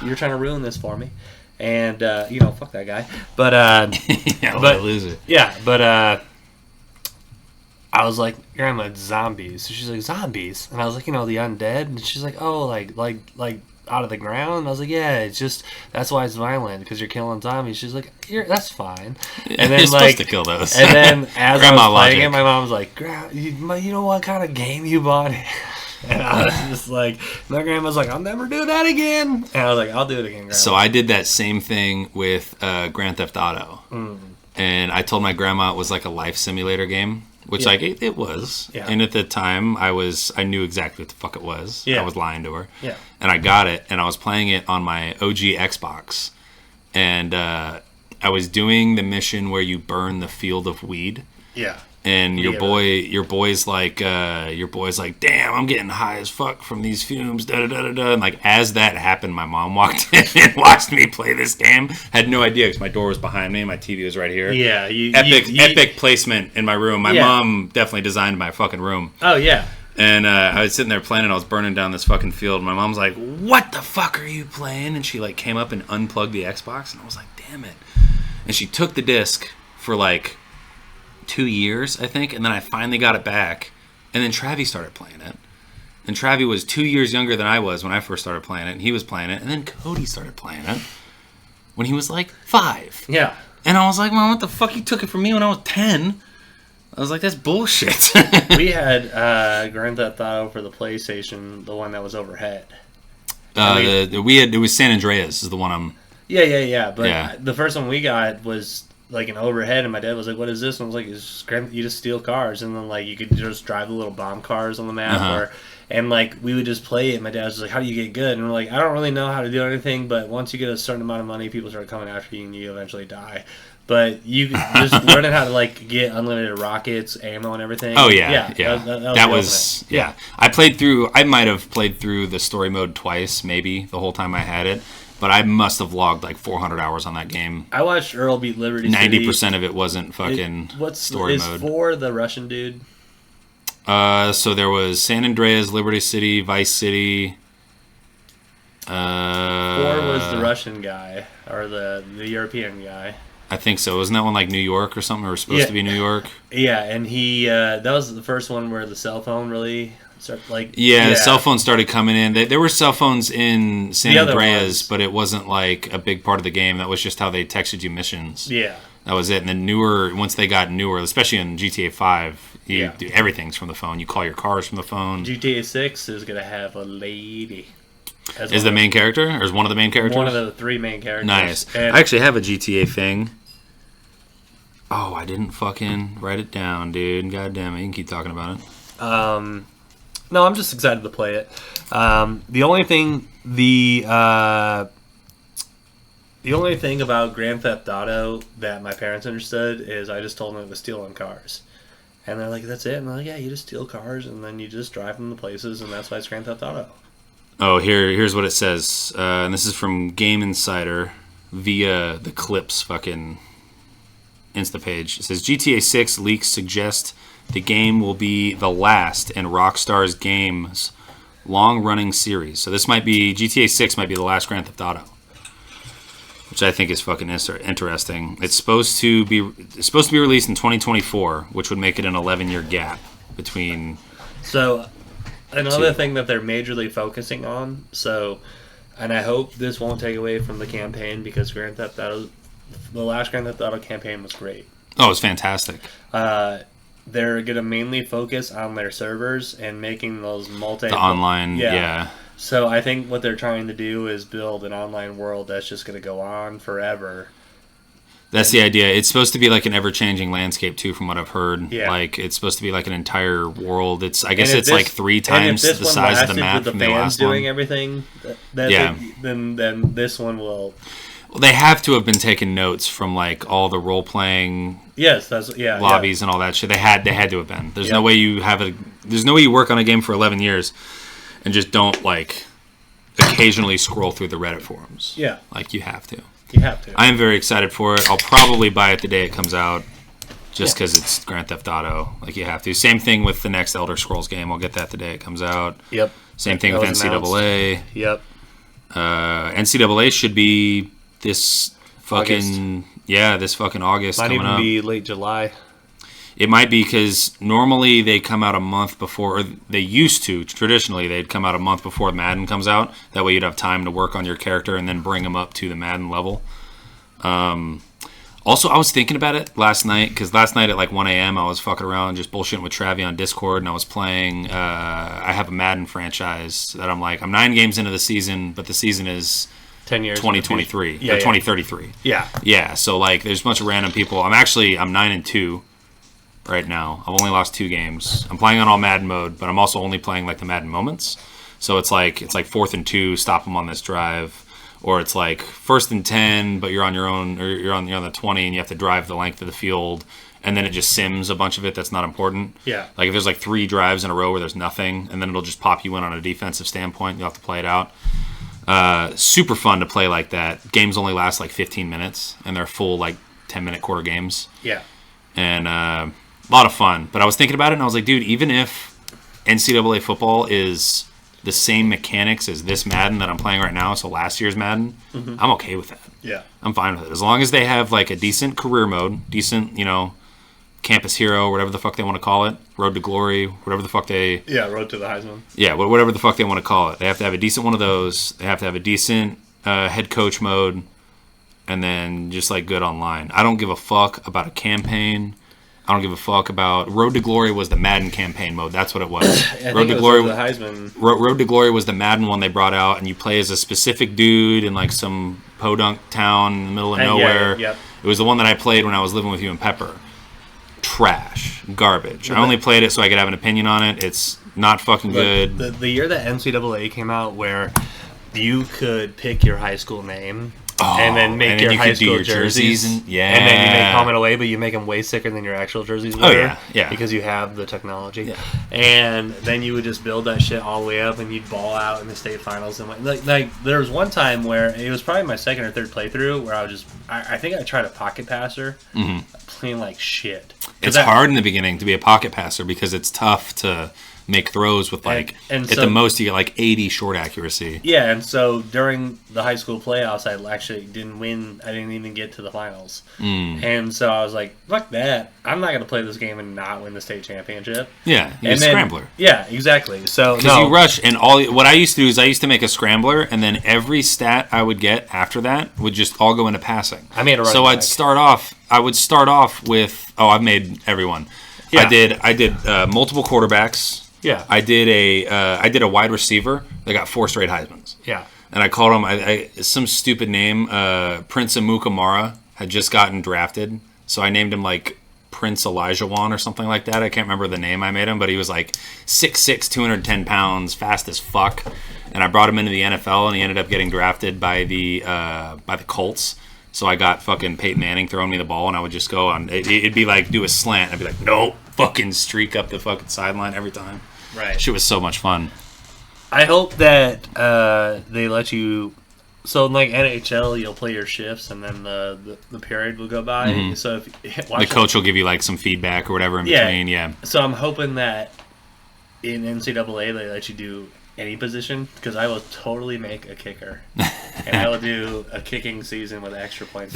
you're trying to ruin this for me. And, fuck that guy. But, yeah, what a loser. Yeah, but, I was like, Grandma, it's zombies. So she's like, zombies? And I was like, the undead? And she's like, oh, like out of the ground? And I was like, yeah, it's just, that's why it's violent, because you're killing zombies. She's like, that's fine. And then, you're supposed to kill those. And then, as I was playing logic. it, my mom was like, you know what kind of game you bought? And I was just like, my grandma's like, I'll never do that again. And I was like, I'll do it again, Grandma. So I did that same thing with Grand Theft Auto. Mm. And I told my grandma it was like a life simulator game, which it was. Yeah. And at the time, I knew exactly what the fuck it was. Yeah. I was lying to her. Yeah. And I got it, and I was playing it on my OG Xbox. And I was doing the mission where you burn the field of weed. Yeah. And your boy's like, damn, I'm getting high as fuck from these fumes, da da da da da. And like, as that happened, my mom walked in and watched me play this game. Had no idea, because my door was behind me and my TV was right here. Yeah, epic placement in my room. My mom definitely designed my fucking room. Oh yeah. And I was sitting there playing, and I was burning down this fucking field. My mom's like, "What the fuck are you playing?" And she like came up and unplugged the Xbox, and I was like, "Damn it!" And she took the disc for like 2 years, I think, and then I finally got it back. And then Travi started playing it. And Travi was 2 years younger than I was when I first started playing it, and he was playing it. And then Cody started playing it when he was like 5. Yeah. And I was like, Mom, what the fuck? You took it from me when I was 10. I was like, that's bullshit. We had Grand Theft Auto for the PlayStation, the one that was overhead. It was San Andreas is the one I'm... Yeah. But the first one we got was like an overhead, and my dad was like, what is this? And I was like, it's just you just steal cars. And then like you could just drive the little bomb cars on the map. And like we would just play it, and my dad was just like, how do you get good? And we're like, I don't really know how to do anything, but once you get a certain amount of money, people start coming after you, and you eventually die. But you just learning how to like get unlimited rockets, ammo, and everything. Oh yeah. That was yeah. I might have played through the story mode twice, maybe the whole time I had it, but I must have logged like 400 hours on that game. I watched Earl beat Liberty City. 90% of it wasn't fucking story mode. Is 4 the Russian dude? So there was San Andreas, Liberty City, Vice City. 4 was the Russian guy or the European guy. I think so. Wasn't that one like New York or something? Or supposed to be New York? Yeah, and he that was the first one where the cell phone really started like... Yeah, the cell phone started coming in. There were cell phones in San Andreas, but it wasn't like a big part of the game. That was just how they texted you missions. Yeah. That was it. And then once they got newer, especially in GTA 5, everything's from the phone. You call your cars from the phone. GTA 6 is going to have a lady. Is the main character? Or is one of the main characters? One of the 3 main characters. Nice. I actually have a GTA thing. Oh, I didn't fucking write it down, dude. God damn it. You can keep talking about it. No, I'm just excited to play it. The only thing about Grand Theft Auto that my parents understood is I just told them it was stealing cars. And they're like, that's it? And I'm like, yeah, you just steal cars and then you just drive them to places, and that's why it's Grand Theft Auto. Oh, here's what it says. And this is from Game Insider via the Clips fucking Insta page. It says GTA 6 leaks suggest the game will be the last in Rockstar's game's long-running series. So this might be GTA 6 might be the last Grand Theft Auto, which I think is fucking interesting. It's supposed to be released in 2024, which would make it an 11-year gap between. So another thing that they're majorly focusing on. And I hope this won't take away from the campaign, because Grand Theft Auto. The last Grand Theft Auto campaign was great. Oh, it was fantastic. They're going to mainly focus on their servers and making those The online, yeah. So I think what they're trying to do is build an online world that's just going to go on forever. That's the idea. It's supposed to be like an ever-changing landscape, too, from what I've heard. Yeah. Like, it's supposed to be like an entire world. I guess it's like 3 times the size of the map from the last one. Doing everything, then this one will... Well, they have to have been taking notes from like all the role playing lobbies and all that shit. They had to have been. There's no way you work on a game for 11 years and just don't like occasionally scroll through the Reddit forums. Yeah. Like you have to. I am very excited for it. I'll probably buy it the day it comes out just because it's Grand Theft Auto. Like you have to. Same thing with the next Elder Scrolls game. I'll get that the day it comes out. Yep. Same thing with NCAA. Announced. Yep. NCAA should be this fucking August. Might coming even up. Be late July. It might be because normally they come out a month before, or they used to, traditionally they'd come out a month before Madden comes out. That way you'd have time to work on your character and then bring them up to the Madden level. Also, I was thinking about it last night, because last night at like 1 a.m. I was fucking around just bullshitting with Travi on Discord, and I was playing, I have a Madden franchise that I'm 9 games into the season, but the season is 10 years 2023 or 2033. Yeah, so like there's a bunch of random people. I'm 9-2 right now. I've only lost 2 games. I'm playing on all Madden mode, but I'm also only playing like the Madden moments. So it's like 4th and 2, stop them on this drive, or it's like 1st and 10, but you're on your own, or you're on the 20 and you have to drive the length of the field, and then it just sims a bunch of it that's not important. Yeah. Like if there's like 3 drives in a row where there's nothing, and then it'll just pop you in on a defensive standpoint, you'll have to play it out. Super fun to play like that. Games only last like 15 minutes, and they're full like 10-minute quarter games. Yeah. And a lot of fun. But I was thinking about it, and I was like, dude, even if NCAA football is the same mechanics as this Madden that I'm playing right now, so last year's Madden, I'm okay with that. Yeah. I'm fine with it. As long as they have like a decent career mode, decent, Campus Hero, whatever the fuck they want to call it, Road to Glory, whatever the fuck they... Yeah, Road to the Heisman. Yeah, whatever the fuck they want to call it. They have to have a decent one of those. They have to have a decent head coach mode, and then just like good online. I don't give a fuck about a campaign. I don't give a fuck about... Road to Glory was the Madden campaign mode. That's what it was. Road to Glory, the Heisman. Road to Glory was the Madden one they brought out, and you play as a specific dude in like some podunk town in the middle of nowhere. Yep. It was the one that I played when I was living with you in Pepper. Trash. Garbage. I only played it so I could have an opinion on it. It's not fucking good. The year that NCAA came out where you could pick your high school name and then make your high school jerseys. And then you make home and away, but you make them way sicker than your actual jerseys were. Oh, yeah. Because you have the technology. Yeah. And then you would just build that shit all the way up and you'd ball out in the state finals. And like there was one time where it was probably my second or third playthrough where I think I tried a pocket passer playing like shit. It's hard in the beginning to be a pocket passer because it's tough to make throws with at the most you get like 80 short accuracy. Yeah, and so during the high school playoffs, I actually didn't win. I didn't even get to the finals. And so I was like, fuck that. I'm not going to play this game and not win the state championship. Yeah, you're a scrambler. Yeah, exactly. So because you rush, and what I used to do is I used to make a scrambler, and then every stat I would get after that would just all go into passing. I made a running So back. I would start off with, I've made everyone. Yeah. I did multiple quarterbacks. Yeah, I did a wide receiver that got 4 straight Heismans. Yeah, and I called him some stupid name. Prince Amukamara had just gotten drafted, so I named him like Prince Elijah-Wan or something like that. I can't remember the name I made him, but he was like 6'6", 210 pounds, fast as fuck. And I brought him into the NFL, and he ended up getting drafted by the Colts. So I got fucking Peyton Manning throwing me the ball, and I would just go on. It'd be like do a slant. I'd be like, no, fucking streak up the fucking sideline every time. Right. Shit was so much fun. I hope that they let you. So in like NHL, you'll play your shifts, and then the period will go by. So if the coach will give you like some feedback or whatever in between. Yeah. So I'm hoping that in NCAA they let you do any position, because I will totally make a kicker, and I will do a kicking season with extra points.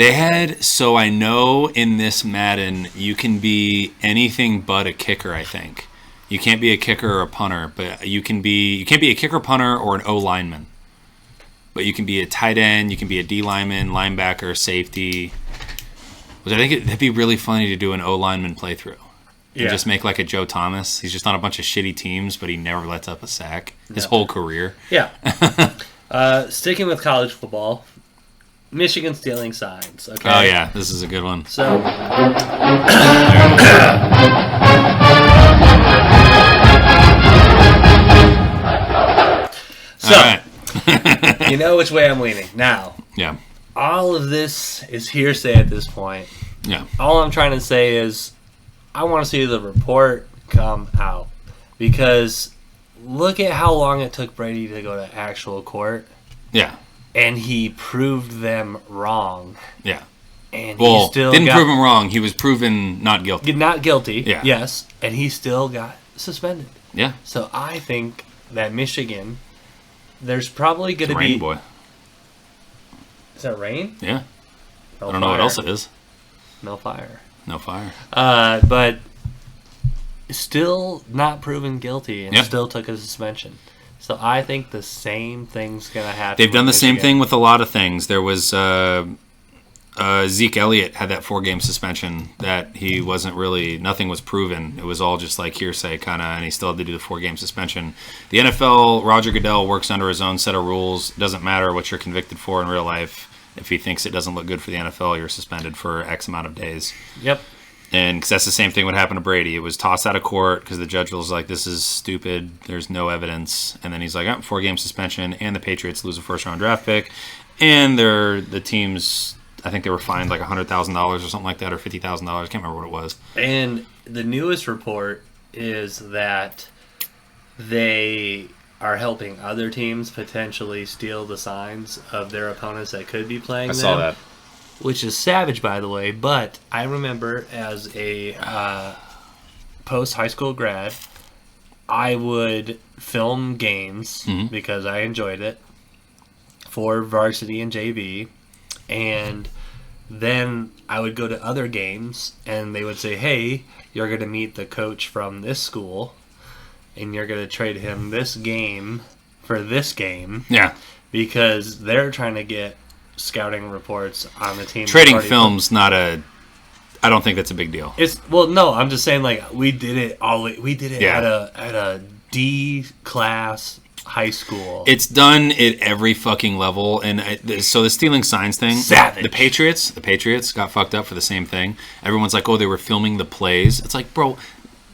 So I know in this Madden you can be anything but a kicker. I think you can't be a kicker or a punter, but you can't be a kicker, punter, or an O lineman. But you can be a tight end, you can be a D lineman, linebacker, safety. Which I think it'd be really funny to do an O lineman playthrough. And just make like a Joe Thomas. He's just on a bunch of shitty teams, but he never lets up a sack his whole career. Yeah. Sticking with college football, Michigan stealing signs. Okay. Oh yeah, this is a good one. So. All right. You know which way I'm leaning now. Yeah. All of this is hearsay at this point. Yeah. All I'm trying to say is, I want to see the report come out, because look at how long it took Brady to go to actual court. Yeah. And he proved them wrong. Yeah. And he still didn't prove him wrong. He was proven not guilty. Not guilty. Yeah. Yes. And he still got suspended. Yeah. So I think that Michigan, there's probably going to be... Rain, boy. Is that rain? Yeah. No I don't know what else it is. No fire. No fire. But still not proven guilty, and still took a suspension. So I think the same thing's going to happen. They've done the same thing with a lot of things. There was Zeke Elliott had that 4-game suspension that he wasn't really, nothing was proven. It was all just like hearsay kind of, and he still had to do the 4-game suspension. The NFL, Roger Goodell works under his own set of rules. It doesn't matter what you're convicted for in real life. If he thinks it doesn't look good for the NFL, you're suspended for X amount of days. Yep. And because that's the same thing what happened to Brady. It was tossed out of court because the judge was like, this is stupid. There's no evidence. And then he's like, 4-game suspension, and the Patriots lose a first-round draft pick. And the teams, I think they were fined like $100,000 or something like that, or $50,000. I can't remember what it was. And the newest report is that they are helping other teams potentially steal the signs of their opponents that could be playing them. I saw that. Which is savage, by the way, but I remember as a post-high school grad, I would film games because I enjoyed it for varsity and JV, and then I would go to other games, and they would say, hey, you're going to meet the coach from this school, and you're going to trade him this game for this game. Yeah. Because they're trying to get scouting reports on the team. Trading film's not a... I don't think that's a big deal. No, I'm just saying, like, we did it at a D class high school. It's done at every fucking level, and so the stealing signs thing. Savage. The Patriots got fucked up for the same thing. Everyone's like, oh, they were filming the plays. It's like, bro,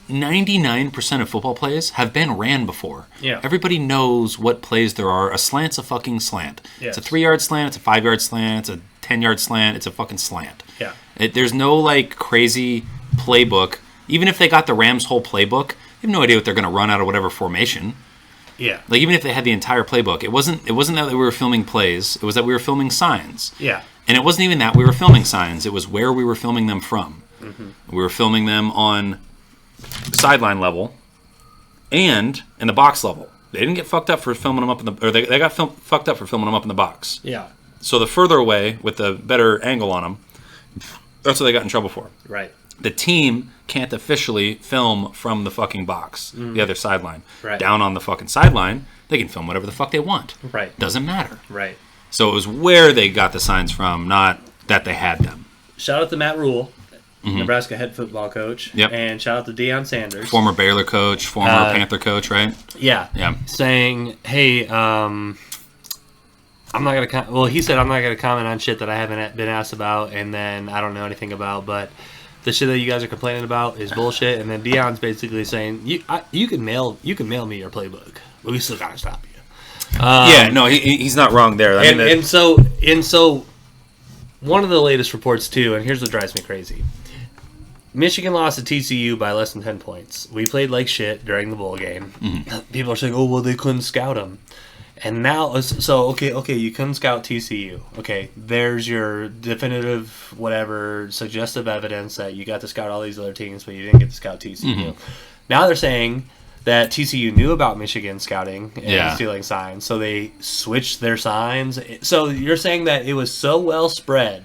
99% of football plays have been ran before. Yeah. Everybody knows what plays there are. A slant's a fucking slant. Yes. It's a 3-yard slant. It's a 5-yard slant. It's a 10-yard slant. It's a fucking slant. Yeah. There's no like crazy playbook. Even if they got the Rams' whole playbook, they have no idea what they're going to run out of whatever formation. Yeah. Like even if they had the entire playbook, it wasn't that we were filming plays. It was that we were filming signs. Yeah. And it wasn't even that we were filming signs. It was where we were filming them from. Mm-hmm. We were filming them on sideline level and in the box level. They didn't get fucked up for filming them up in the, or they got fucked up for filming them up in the box. Yeah. So the further away with the better angle on them, that's what they got in trouble for. Right. The team can't officially film from the fucking box, the other sideline. Right. Down on the fucking sideline, they can film whatever the fuck they want. Right. Doesn't matter. Right. So it was where they got the signs from, not that they had them. Shout out to Matt Rule, Nebraska head football coach. Yep. And shout out to Deion Sanders. Former Baylor coach, former Panther coach, right? Yeah. Yeah. Saying, hey, I'm not going to... Well, he said I'm not going to comment on shit that I haven't been asked about and then I don't know anything about, but the shit that you guys are complaining about is bullshit. And then Deion's basically saying, you can mail me your playbook, but we still got to stop you. Yeah, no, he's not wrong there. I mean, and so one of the latest reports, too, and here's what drives me crazy. Michigan lost to TCU by less than 10 points. We played like shit during the bowl game. Mm-hmm. People are saying, oh, well, they couldn't scout them. And now, okay, you couldn't scout TCU. Okay, there's your definitive, whatever, suggestive evidence that you got to scout all these other teams, but you didn't get to scout TCU. Mm-hmm. Now they're saying that TCU knew about Michigan scouting and stealing signs, so they switched their signs. So you're saying that it was so well spread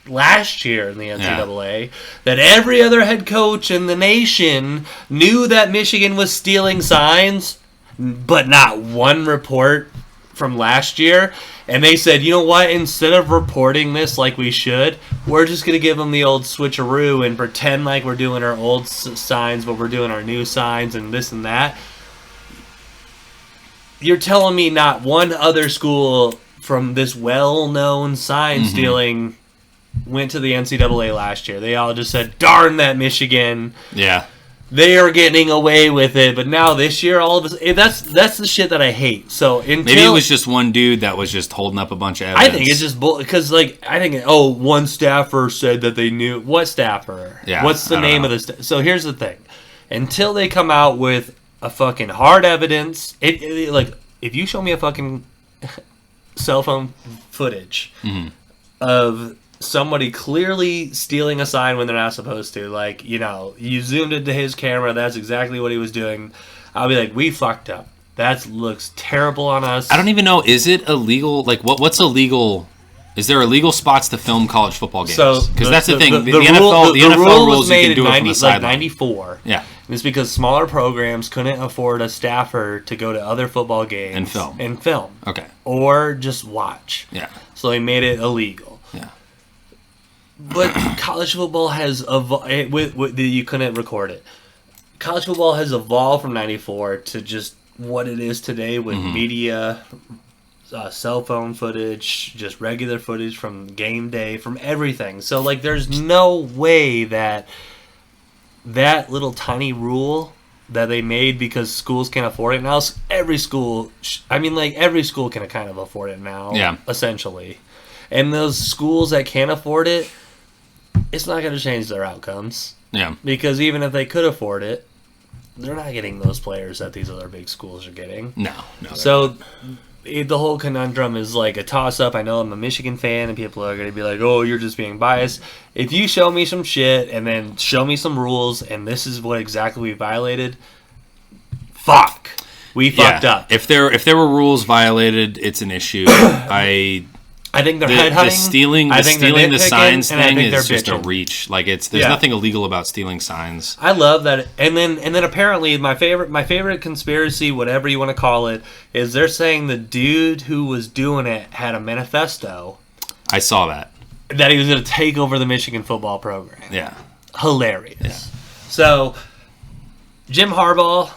last year in the NCAA that every other head coach in the nation knew that Michigan was stealing signs, but not one report from last year. And they said, you know what, instead of reporting this like we should, we're just going to give them the old switcheroo and pretend like we're doing our old signs, but we're doing our new signs and this and that. You're telling me not one other school from this well-known sign stealing went to the NCAA last year. They all just said, darn that Michigan. Yeah. They are getting away with it, but now this year, all of us, that's the shit that I hate. So maybe it was just one dude that was just holding up a bunch of evidence. I think it's just because, one staffer said that they knew. What staffer? Yeah, what's the name of the? So here's the thing: until they come out with a fucking hard evidence, if you show me a fucking cell phone footage of somebody clearly stealing a sign when they're not supposed to, you zoomed into his camera, that's exactly what he was doing, I'll be like, we fucked up. That looks terrible on us. I don't even know, is it illegal? Like, what's illegal? Is there illegal spots to film college football games? Because that's the thing. The NFL rules made you can do in it from the sideline. 94. Yeah. And it's because smaller programs couldn't afford a staffer to go to other football games and film. Okay. Or just watch. Yeah. So they made it illegal. Yeah. But college football has evolved. You couldn't record it. College football has evolved from 94 to just what it is today with media, cell phone footage, just regular footage from game day, from everything. So, there's no way that little tiny rule that they made because schools can't afford it now. Every school can kind of afford it now, essentially. And those schools that can't afford it, it's not going to change their outcomes. Yeah. Because even if they could afford it, they're not getting those players that these other big schools are getting. No. So the whole conundrum is like a toss-up. I know I'm a Michigan fan, and people are going to be like, oh, you're just being biased. If you show me some shit and then show me some rules, and this is what exactly we violated, fuck. We fucked up. If there were rules violated, it's an issue. I think they're headhunting. The stealing the signs thing is just bitching. a reach. Like there's nothing illegal about stealing signs. I love that. And then apparently my favorite conspiracy, whatever you want to call it, is they're saying the dude who was doing it had a manifesto. I saw that he was going to take over the Michigan football program. Yeah. Hilarious. Yeah. So, Jim Harbaugh,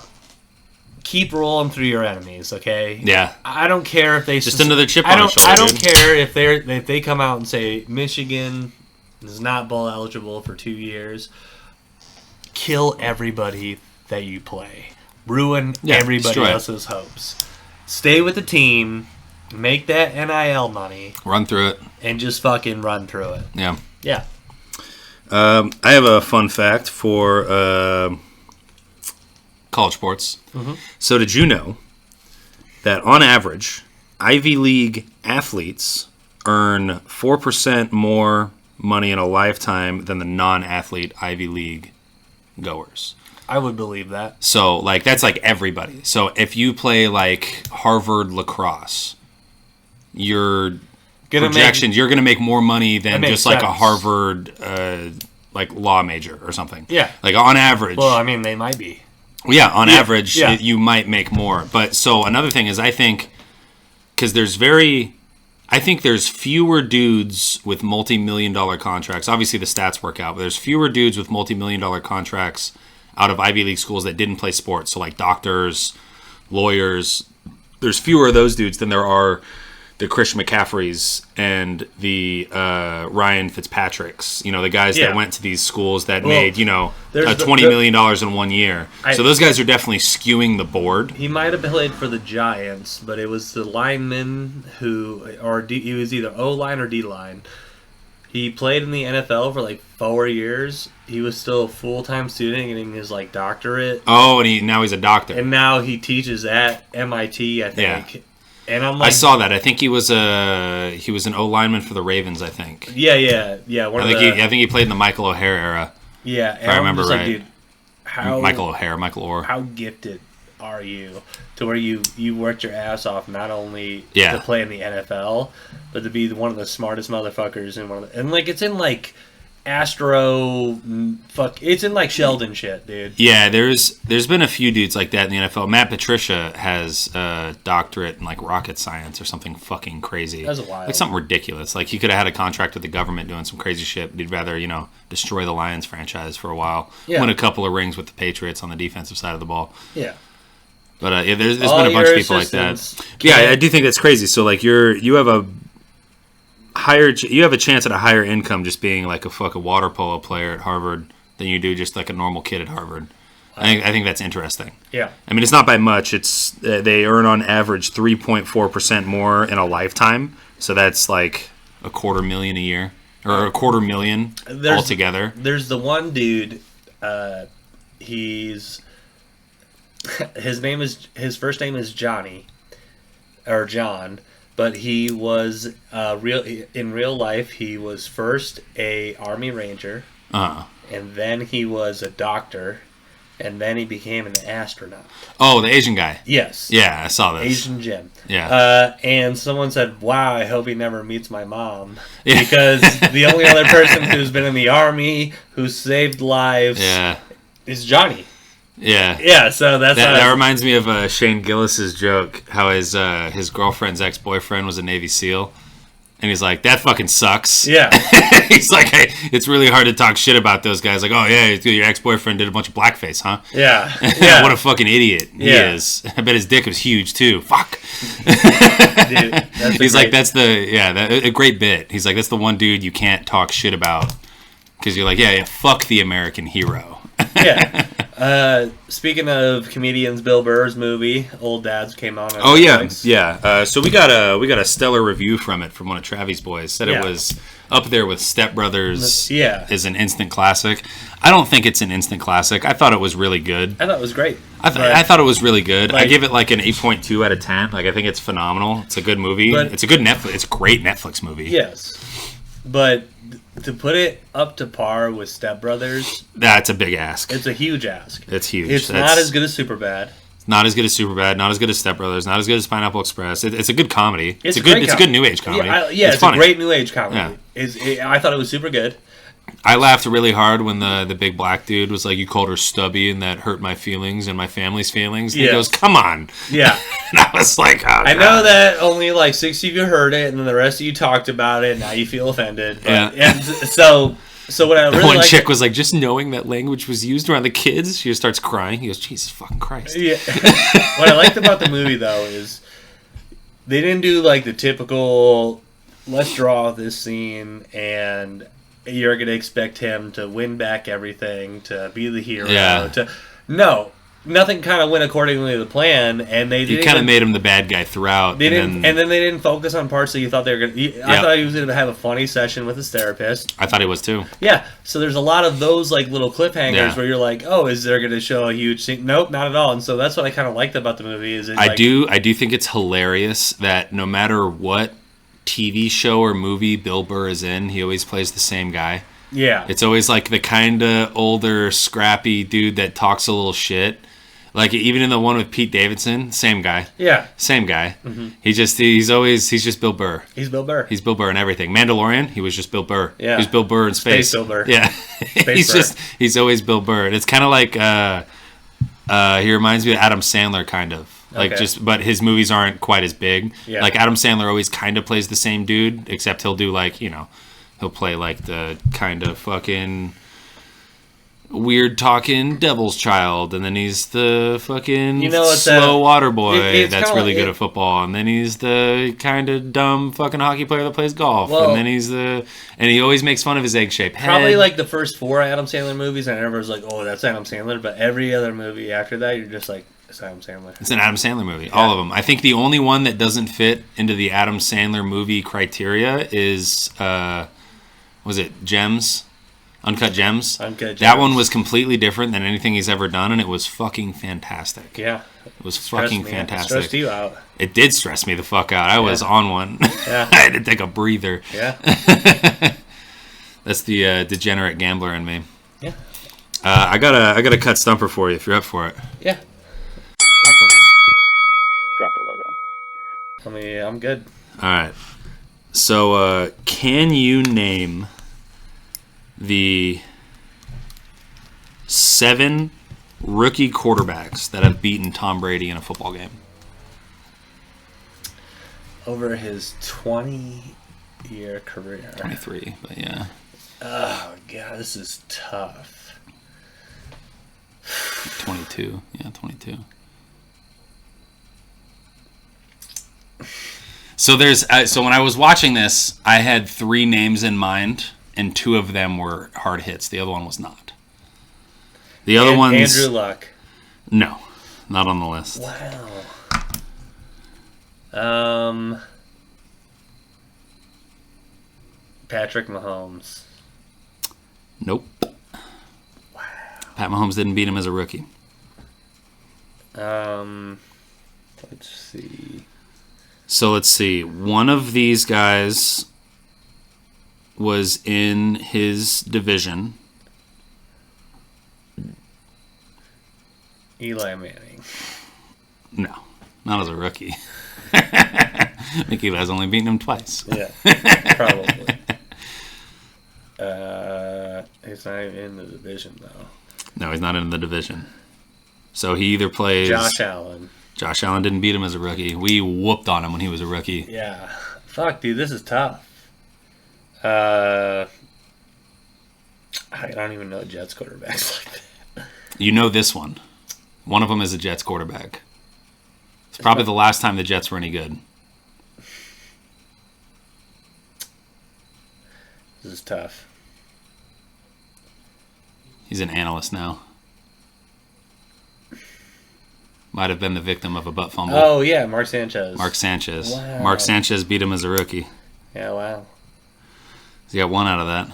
keep rolling through your enemies, okay? Yeah. I don't care if they just another chip on the shoulder. I don't care if they come out and say Michigan is not bowl eligible for 2 years. Kill everybody that you play. Ruin everybody else's hopes. Stay with the team. Make that NIL money. Run through it. And just fucking run through it. Yeah. Yeah. I have a fun fact for college sports. Mm-hmm. So did you know that on average, Ivy League athletes earn 4% more money in a lifetime than the non-athlete Ivy League goers? I would believe that. So, like, that's like everybody. So if you play like Harvard lacrosse, your projections, you're going to make more money than just like a Harvard like law major or something. Yeah. Like on average. Well, I mean, they might be. Yeah, on average, you might make more. But so another thing is, I think, because I think there's fewer dudes with multi-million-dollar contracts. Obviously, the stats work out, but there's fewer dudes with multi-million-dollar contracts out of Ivy League schools that didn't play sports. So like doctors, lawyers, there's fewer of those dudes than there are the Christian McCaffreys and the Ryan Fitzpatricks, the guys that went to these schools that made, $20 million in 1 year. So those guys are definitely skewing the board. He might have played for the Giants, but it was the lineman he was either O-line or D-line. He played in the NFL for like 4 years. He was still a full-time student getting his doctorate. Oh, and now he's a doctor. And now he teaches at MIT, I think. Yeah. And I'm like, I saw that. I think he was an O lineman for the Ravens. I think. Yeah. I think he played in the Michael O'Hare era. Yeah, if I remember right. Dude, Michael Orr. How gifted are you to where you worked your ass off not only to play in the NFL, but to be one of the smartest motherfuckers in it's in it's in Sheldon shit, dude. Yeah, there's been a few dudes like that in the NFL. Matt Patricia has a doctorate in rocket science or something fucking crazy. That's wild. Something ridiculous. He could have had a contract with the government doing some crazy shit, but he'd rather, destroy the Lions franchise for a while. Yeah. Win a couple of rings with the Patriots on the defensive side of the ball. Yeah. But there's been a bunch of people like that. Yeah, I do think that's crazy. So you have a chance at a higher income just being a fucking water polo player at Harvard than you do just a normal kid at Harvard. I think that's interesting. Yeah. I mean, it's not by much. It's they earn on average 3.4% more in a lifetime. So that's $250,000 a year or $250,000 altogether. There's the one dude. His first name is Johnny or John. But he was in real life. He was first a Army Ranger, and then he was a doctor, and then he became an astronaut. Oh, the Asian guy. Yes. Yeah, I saw this. Asian Jim. Yeah. And someone said, "Wow, I hope he never meets my mom," because the only other person who's been in the Army who saved lives is Johnny. Yeah. Yeah, so that reminds me of Shane Gillis's joke, how his girlfriend's ex-boyfriend was a Navy SEAL. And he's like, that fucking sucks. Yeah. He's like, hey, it's really hard to talk shit about those guys. Like, oh, yeah, your ex-boyfriend did a bunch of blackface, huh? Yeah. What a fucking idiot he is. I bet his dick was huge, too. Fuck. Dude, he's like, a great bit. He's like, that's the one dude you can't talk shit about. Because you're like, yeah, fuck the American hero. Yeah. Speaking of comedians, Bill Burr's movie Old Dads came on. Oh Netflix. Yeah. So we got a stellar review from it from one of Travi's boys. Said it was up there with Step Brothers. Yeah. Is an instant classic. I don't think it's an instant classic. I thought it was really good. I thought it was great. I thought it was really good. I give it an 8.2 out of 10. I think it's phenomenal. It's a good movie. It's a good Netflix. It's a great Netflix movie. Yes, but to put it up to par with Step Brothers, that's a big ask. It's a huge ask. It's huge. It's not as good as Superbad. Not as good as Superbad. Not as good as Step Brothers. Not as good as Pineapple Express. It's a good comedy. It's a good new age comedy. It's a great new age comedy. Yeah. I thought it was super good. I laughed really hard when the big black dude was like, "You called her stubby, and that hurt my feelings and my family's feelings." And he goes, "Come on." Yeah. And I was like, "Oh, I know that only like 6 of you heard it, and then the rest of you talked about it. And now you feel offended. But, yeah. And so what I really one chick was like, just knowing that language was used around the kids, she just starts crying. He goes, "Jesus fucking Christ." Yeah. What I liked about the movie though is they didn't do like the typical, let's draw this scene and you're going to expect him to win back everything, to be the hero. Yeah. No, nothing kind of went accordingly to the plan, and they You kind of made him the bad guy throughout. And then they didn't focus on parts that you thought they were going to... I thought he was going to have a funny session with his therapist. I thought he was too. Yeah, so there's a lot of those like little cliffhangers where you're like, oh, is there going to show a huge scene? Nope, not at all. And so that's what I kind of liked about the movie. Is I do think it's hilarious that no matter what TV show or movie Bill Burr is in, he always plays the same guy. Yeah. It's always like the kind of older, scrappy dude that talks a little shit. Like even in the one with Pete Davidson, same guy. Yeah. Same guy. Mm-hmm. He's just Bill Burr. He's Bill Burr. He's Bill Burr in everything. Mandalorian, he was just Bill Burr. Yeah. He's Bill Burr in space. Space Bill Burr. Yeah. He's always Bill Burr. And it's kind of like he reminds me of Adam Sandler kind of. But his movies aren't quite as big. Yeah. Like Adam Sandler always kind of plays the same dude, except he'll do like, he'll play like the kind of fucking weird talking devil's child, and then he's the fucking slow water boy that's really good at football, and then he's the kind of dumb fucking hockey player that plays golf, and then and he always makes fun of his egg-shaped head. Probably like the first 4 Adam Sandler movies, and everyone's like, oh, that's Adam Sandler, but every other movie after that, you're just like, it's Adam Sandler. It's an Adam Sandler movie. Yeah. All of them. I think the only one that doesn't fit into the Adam Sandler movie criteria is, was it Gems? Uncut Gems? Uncut Gems. That one was completely different than anything he's ever done, and it was fucking fantastic. Yeah. It was fucking fantastic. It stressed you out. It did stress me the fuck out. I was on one. Yeah. I had to take a breather. Yeah. That's the degenerate gambler in me. Yeah. I gotta cut Stumper for you if you're up for it. Yeah. Drop the logo. I'm good. All right. So, can you name the 7 rookie quarterbacks that have beaten Tom Brady in a football game? Over his 20-year career. 23, but yeah. Oh, God, this is tough. 22. Yeah, 22. So so when I was watching this, I had 3 names in mind, and 2 of them were hard hits. The other one was not. The other one's Andrew Luck. No, not on the list. Wow. Patrick Mahomes. Nope. Wow. Pat Mahomes didn't beat him as a rookie. Let's see. So let's see. One of these guys was in his division. Eli Manning. No, not as a rookie. I think Eli's only beaten him twice. Yeah, probably. He's not even in the division, though. No, he's not in the division. So he either plays... Josh Allen. Josh Allen didn't beat him as a rookie. We whooped on him when he was a rookie. Yeah. Fuck, dude, this is tough. I don't even know Jets quarterbacks like that. You know this one. One of them is a Jets quarterback. It's probably the last time the Jets were any good. This is tough. He's an analyst now. Might have been the victim of a butt fumble. Oh, yeah, Mark Sanchez. Mark Sanchez. Wow. Mark Sanchez beat him as a rookie. Yeah, wow. He got 1 out of that.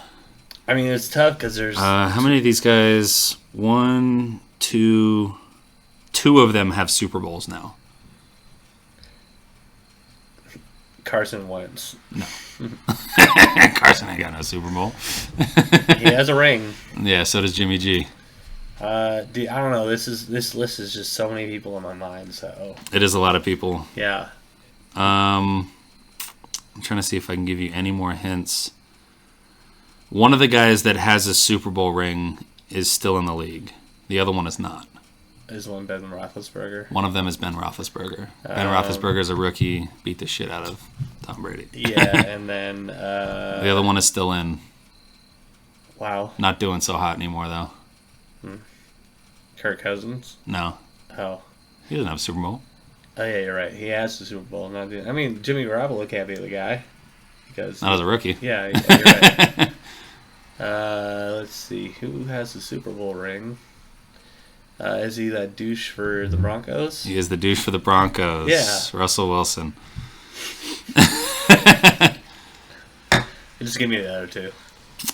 I mean, it's tough because there's... how many of these guys? 1, 2... 2 of them have Super Bowls now. Carson Wentz. No. Carson ain't got no Super Bowl. He has a ring. Yeah, so does Jimmy G. I don't know. This list is just so many people in my mind. So it is a lot of people. Yeah. I'm trying to see if I can give you any more hints. One of the guys that has a Super Bowl ring is still in the league. The other one is not. Is one Ben Roethlisberger? One of them is Ben Roethlisberger. Ben Roethlisberger is a rookie, beat the shit out of Tom Brady. Yeah, and then... the other one is still in. Wow. Not doing so hot anymore, though. Kirk Cousins? No. Oh. He doesn't have a Super Bowl. Oh, yeah, you're right. He has the Super Bowl. I mean, Jimmy Garoppolo can't be the guy. Because Not as a rookie. Yeah, you're right. Let's see. Who has the Super Bowl ring? Is he that douche for the Broncos? He is the douche for the Broncos. Yeah. Russell Wilson. Just give me the other two.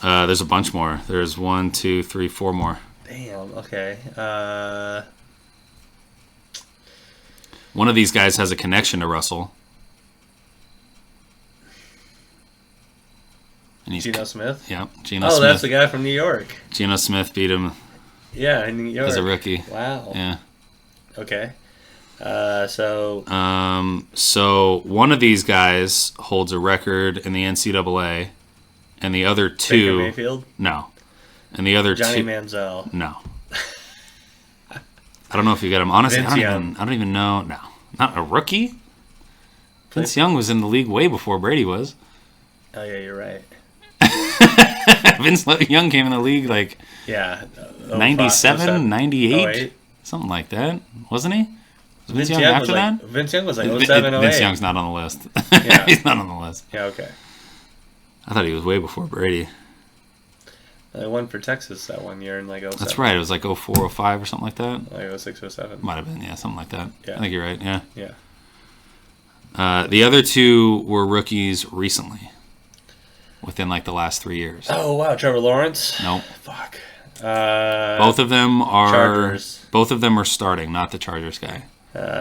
There's a bunch more. There's 1, 2, 3, 4 more. Damn, okay. One of these guys has a connection to Russell. And he's Geno Smith? Yeah, Geno Smith. Smith. That's the guy from New York. Geno Smith beat him Yeah, in New York. as a rookie. Wow. Yeah. Okay. So one of these guys holds a record in the NCAA, and the other Baker two... Mayfield? No. And the other Johnny two... Manziel. No. I don't know if you got him. Honestly, Vince Young. I don't even know. No. Not a rookie? Vince Young was in the league way before Brady was. Oh, yeah, you're right. Vince Young came in the league like Yeah. 97, 98, 08. something like that. Wasn't he? Was Vince Young was after like, that? Vince Young was like 07, 08. Vince Young's not on the list. Yeah. He's not on the list. Yeah, okay. I thought he was way before Brady. I won for Texas that one year in like 07. That's right. It was like 04, 05 or something like that. Like 06, 07. Might have been, yeah, something like that. Yeah. I think you're right, yeah. Yeah. The other two were rookies recently, within like the last 3 years. Oh, wow. Trevor Lawrence? Nope. Fuck. Both of them are Chargers. Both of them are starting, not the Chargers guy.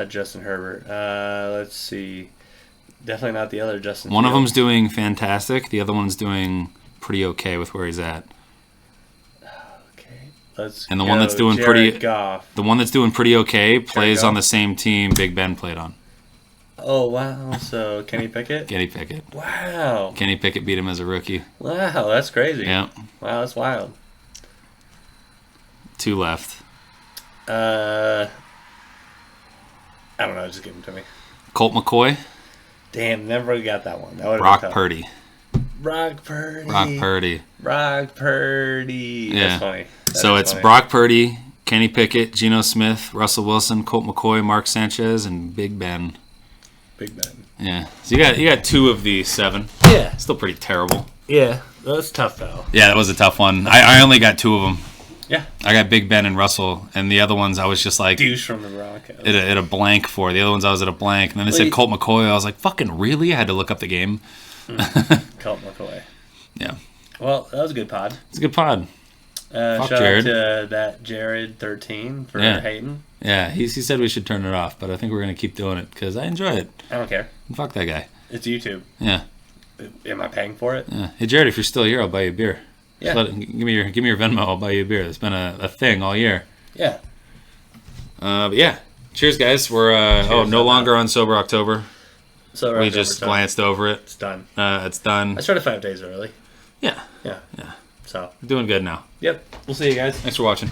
Justin Herbert. Let's see. Definitely not the other Justin One of Fields. them's doing fantastic. The other one's doing pretty okay with where he's at. Okay. Let's And the go one that's doing Jared pretty Goff. The one that's doing pretty okay plays Goff? on the same team Big Ben played on. Oh, wow. So, Kenny Pickett? Kenny Pickett. Wow. Kenny Pickett beat him as a rookie. Wow, that's crazy. Yeah. Wow, that's wild. 2 left. I don't know. Just give them to me. Colt McCoy. Damn, never got that one. That would Brock tough. Purdy. Brock Purdy. Brock Purdy. Brock Purdy. Yeah. That's funny. So it's funny. Brock Purdy, Kenny Pickett, Geno Smith, Russell Wilson, Colt McCoy, Mark Sanchez, and Big Ben. Big Ben. Yeah. So you got 2 of the 7. Yeah. Still pretty terrible. Yeah. That's tough, though. Yeah, that was a tough one. I only got 2 of them. Yeah. I got Big Ben and Russell, and the other ones I was just like Douche from the Broncos. at a blank for. The other ones I was at a blank, and then they said Colt McCoy. I was like, fucking really? I had to look up the game. Colt McCoy. Yeah. Well, that was a good pod. It's a good pod. Shout Jared. out to that Jared13 for Yeah. hating. Yeah, he said we should turn it off, but I think we're going to keep doing it because I enjoy it. I don't care. And fuck that guy. It's YouTube. Yeah. Am I paying for it? Yeah. Hey, Jared, if you're still here, I'll buy you a beer. Yeah. Give me your Venmo. I'll buy you a beer. It's been a thing all year. Yeah. But yeah. Cheers, guys. We're no longer on Sober October. So We just glanced over it. It's done. It's done. I started 5 days early. Yeah. Yeah. Yeah. So. We're doing good now. Yep. We'll see you guys. Thanks for watching.